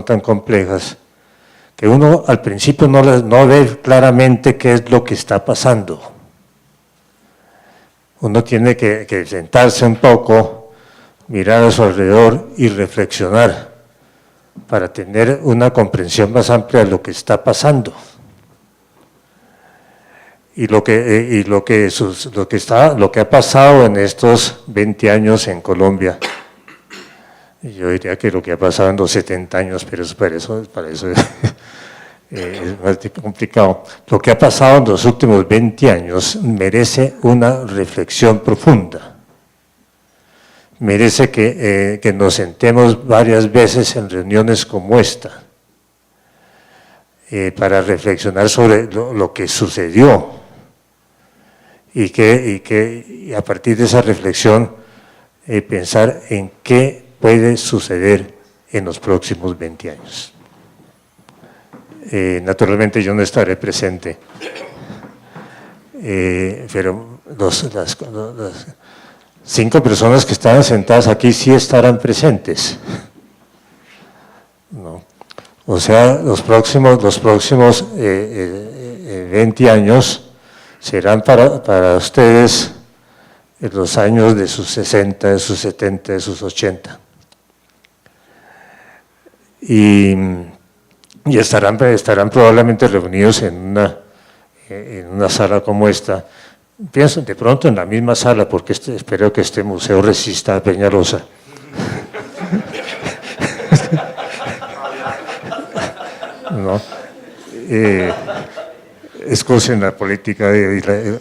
tan complejas que uno al principio no ve claramente qué es lo que está pasando. Uno tiene que sentarse un poco, mirar a su alrededor y reflexionar para tener una comprensión más amplia de lo que está pasando. Y lo que ha pasado en estos 20 años en Colombia, yo diría que lo que ha pasado en los 70 años, pero para eso es más complicado. Lo que ha pasado en los últimos 20 años merece una reflexión profunda. Merece que nos sentemos varias veces en reuniones como esta para reflexionar sobre lo que sucedió y a partir de esa reflexión pensar en qué puede suceder en los próximos 20 años. Naturalmente yo no estaré presente, pero las 5 personas que estaban sentadas aquí sí estarán presentes. ¿No? O sea, los próximos 20 años serán para ustedes los años de sus 60, de sus 70, de sus 80. Y estarán probablemente reunidos en una sala como esta. Pienso de pronto en la misma sala, porque espero que este museo resista a Peñalosa. ¿No? Excusen la política de Israel.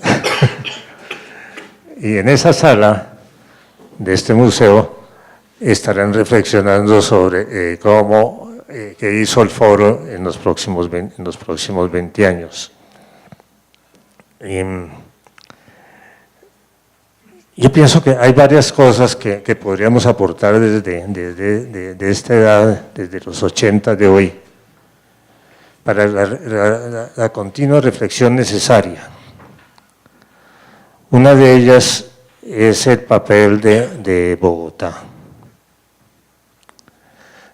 Y en esa sala de este museo estarán reflexionando sobre qué hizo el foro en los próximos 20 años. Yo pienso que hay varias cosas que podríamos aportar desde esta edad, desde los 80 de hoy, para la continua reflexión necesaria. Una de ellas es el papel de Bogotá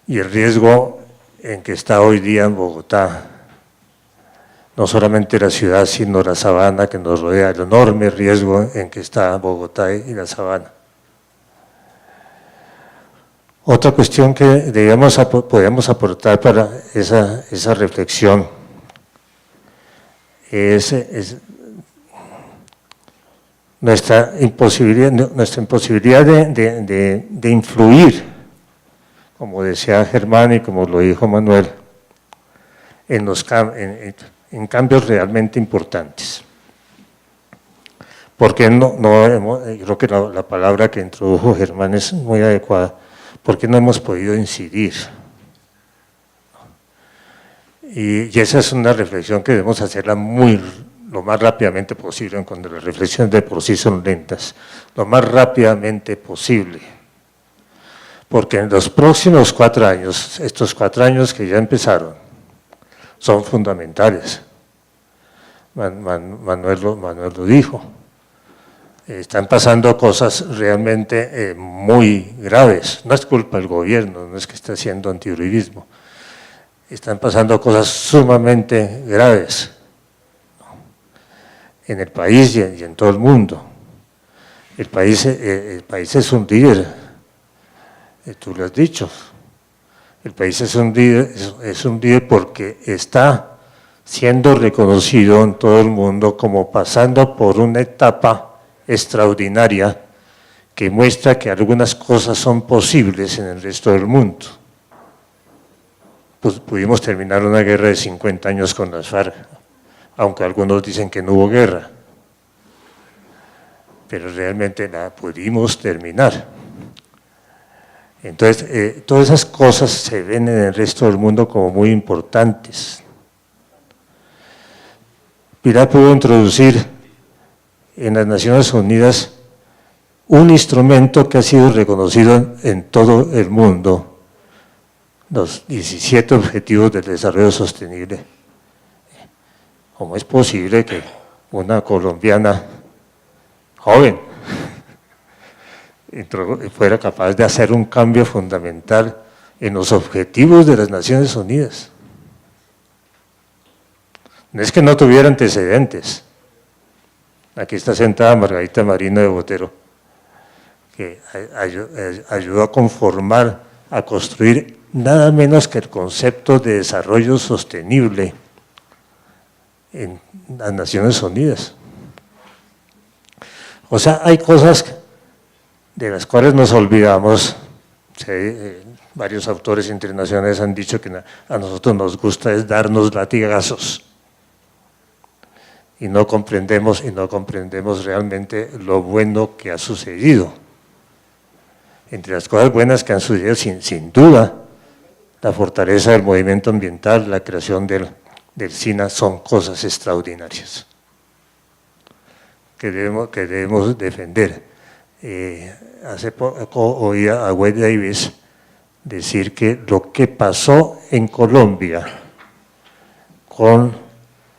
y el riesgo en que está hoy día en Bogotá, no solamente la ciudad, sino la sabana que nos rodea, el enorme riesgo en que está Bogotá y la sabana. Otra cuestión que podemos aportar para esa reflexión es nuestra imposibilidad de influir, como decía Germán y como lo dijo Manuel, en cambios realmente importantes. Porque creo que la palabra que introdujo Germán es muy adecuada. ¿Por qué no hemos podido incidir? Y esa es una reflexión que debemos hacerla lo más rápidamente posible, cuando las reflexiones de por sí son lentas, lo más rápidamente posible. Porque en los próximos 4 años, estos 4 años que ya empezaron, son fundamentales. Manuel lo dijo. Están pasando cosas realmente muy graves. No es culpa del gobierno, no es que esté haciendo antiuribismo. Están pasando cosas sumamente graves. en el país y en todo el mundo. El país es un líder, tú lo has dicho. El país es un líder porque está siendo reconocido en todo el mundo como pasando por una etapa extraordinaria que muestra que algunas cosas son posibles en el resto del mundo. Pues pudimos terminar una guerra de 50 años con las FARC, aunque algunos dicen que no hubo guerra, pero realmente la pudimos terminar. Entonces, todas esas cosas se ven en el resto del mundo como muy importantes. Pilar pudo introducir en las Naciones Unidas un instrumento que ha sido reconocido en todo el mundo, los 17 Objetivos del Desarrollo Sostenible. ¿Cómo es posible que una colombiana joven fuera capaz de hacer un cambio fundamental en los objetivos de las Naciones Unidas? No es que no tuviera antecedentes. Aquí está sentada Margarita Marino de Botero, que ayudó a conformar, a construir nada menos que el concepto de desarrollo sostenible en las Naciones Unidas. O sea, hay cosas de las cuales nos olvidamos. Varios autores internacionales han dicho que a nosotros nos gusta es darnos latigazos y no comprendemos realmente lo bueno que ha sucedido. Entre las cosas buenas que han sucedido, sin duda, la fortaleza del movimiento ambiental, la creación del SINA son cosas extraordinarias que debemos defender. Hace poco oí a Wade Davis decir que lo que pasó en Colombia con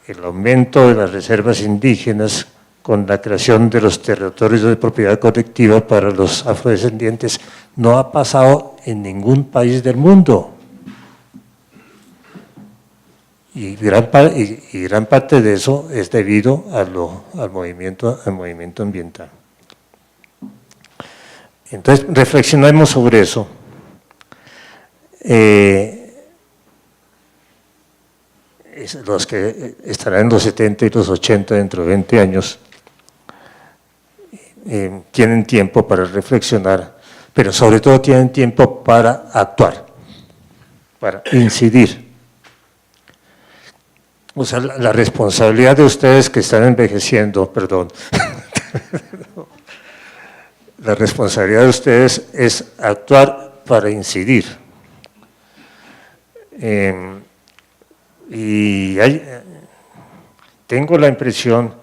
el aumento de las reservas indígenas, con la creación de los territorios de propiedad colectiva para los afrodescendientes, no ha pasado en ningún país del mundo. Y gran parte de eso es debido al movimiento ambiental. Entonces, reflexionemos sobre eso. Los que estarán en los 70 y los 80 dentro de 20 años tienen tiempo para reflexionar, pero sobre todo tienen tiempo para actuar, para incidir. O sea, la responsabilidad de ustedes que están envejeciendo, la responsabilidad de ustedes es actuar para incidir. Y tengo la impresión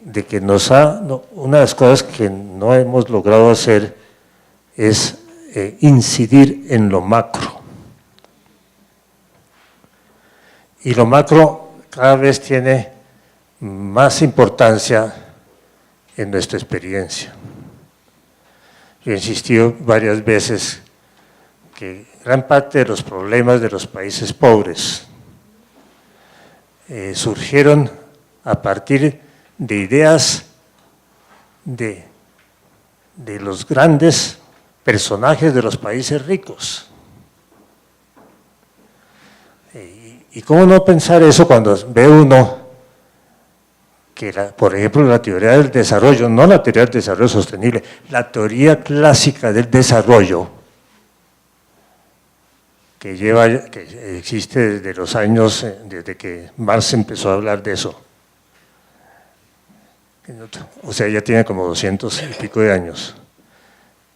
de que una de las cosas que no hemos logrado hacer es incidir en lo macro. Y lo macro cada vez tiene más importancia en nuestra experiencia. Yo he insistido varias veces que gran parte de los problemas de los países pobres surgieron a partir de ideas de los grandes personajes de los países ricos. ¿Y cómo no pensar eso cuando ve uno que, por ejemplo, la teoría del desarrollo, no la teoría del desarrollo sostenible, la teoría clásica del desarrollo, que existe desde los años, desde que Marx empezó a hablar de eso, o sea, ya tiene como 200 y pico de años,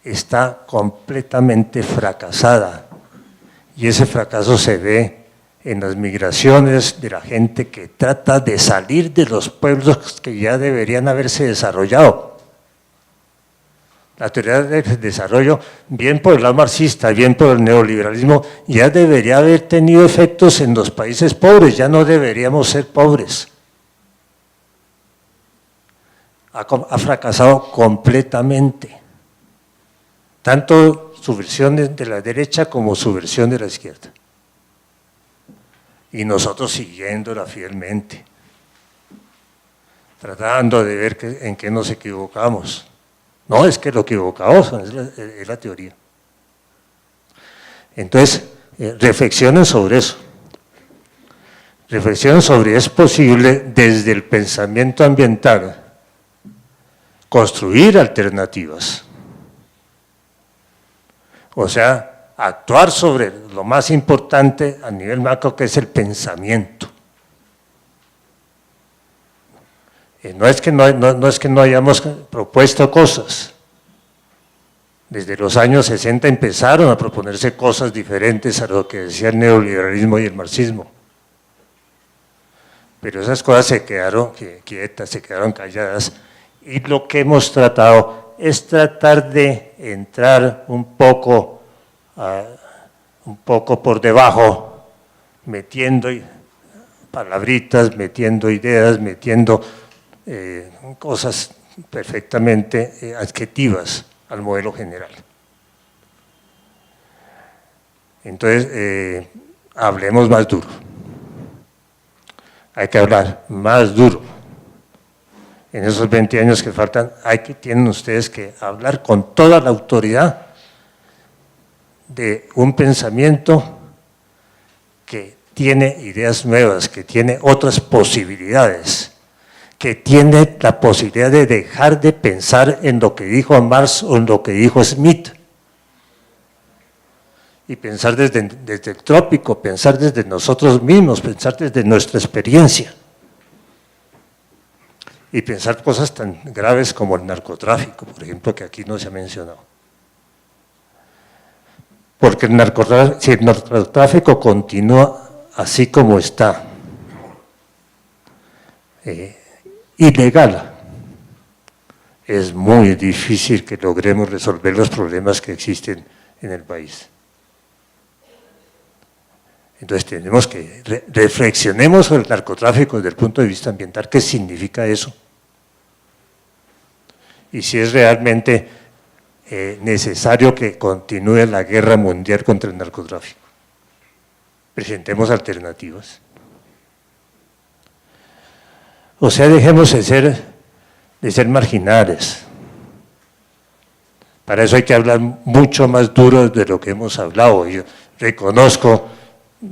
está completamente fracasada, y ese fracaso se ve en las migraciones de la gente que trata de salir de los pueblos que ya deberían haberse desarrollado. La teoría del desarrollo, bien por el lado marxista, bien por el neoliberalismo, ya debería haber tenido efectos en los países pobres, ya no deberíamos ser pobres. Ha fracasado completamente, tanto su versión de la derecha como su versión de la izquierda. Y nosotros siguiéndola fielmente. tratando de ver en qué nos equivocamos. No, es que lo equivocamos es la teoría. Entonces, reflexionen sobre eso. Reflexionen sobre es posible desde el pensamiento ambiental construir alternativas. O sea, actuar sobre lo más importante a nivel macro, que es el pensamiento. No es que no hayamos propuesto cosas. Desde los años 60 empezaron a proponerse cosas diferentes a lo que decía el neoliberalismo y el marxismo. Pero esas cosas se quedaron quietas, se quedaron calladas, y lo que hemos tratado es tratar de entrar un poco por debajo, metiendo palabritas, metiendo ideas, metiendo cosas perfectamente adjetivas al modelo general. Entonces, hablemos más duro. Hay que hablar más duro. En esos 20 años que faltan, tienen ustedes que hablar con toda la autoridad de un pensamiento que tiene ideas nuevas, que tiene otras posibilidades, que tiene la posibilidad de dejar de pensar en lo que dijo Marx o en lo que dijo Smith, y pensar desde el trópico, pensar desde nosotros mismos, pensar desde nuestra experiencia, y pensar cosas tan graves como el narcotráfico, por ejemplo, que aquí no se ha mencionado. Porque si el narcotráfico continúa así como está, ilegal, es muy difícil que logremos resolver los problemas que existen en el país. Entonces tenemos que reflexionemos sobre el narcotráfico desde el punto de vista ambiental, qué significa eso, y si es realmente necesario que continúe la guerra mundial contra el narcotráfico. Presentemos alternativas. O sea, dejemos de ser marginales. Para eso hay que hablar mucho más duro de lo que hemos hablado. Yo reconozco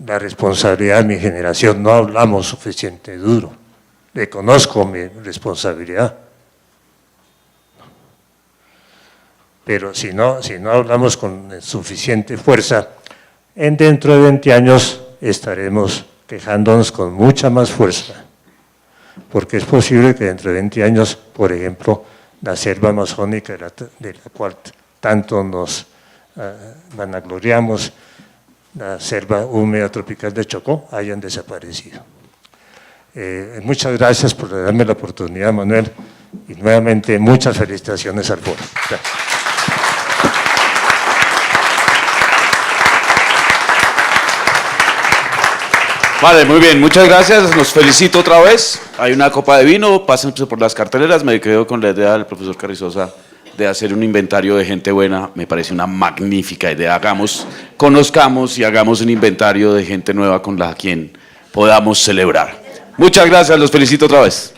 la responsabilidad de mi generación, no hablamos suficiente duro. Reconozco mi responsabilidad. Pero si no hablamos con suficiente fuerza, dentro de 20 años estaremos quejándonos con mucha más fuerza. Porque es posible que dentro de 20 años, por ejemplo, la selva amazónica, de la cual tanto nos vanagloriamos, la selva húmeda tropical de Chocó, hayan desaparecido. Muchas gracias por darme la oportunidad, Manuel, y nuevamente muchas felicitaciones al foro. Gracias. Vale, muy bien, muchas gracias, los felicito otra vez. Hay una copa de vino, pásense por las carteleras. Me quedo con la idea del profesor Carrizosa de hacer un inventario de gente buena. Me parece una magnífica idea. Conozcamos y hagamos un inventario de gente nueva con la quien podamos celebrar. Muchas gracias, los felicito otra vez.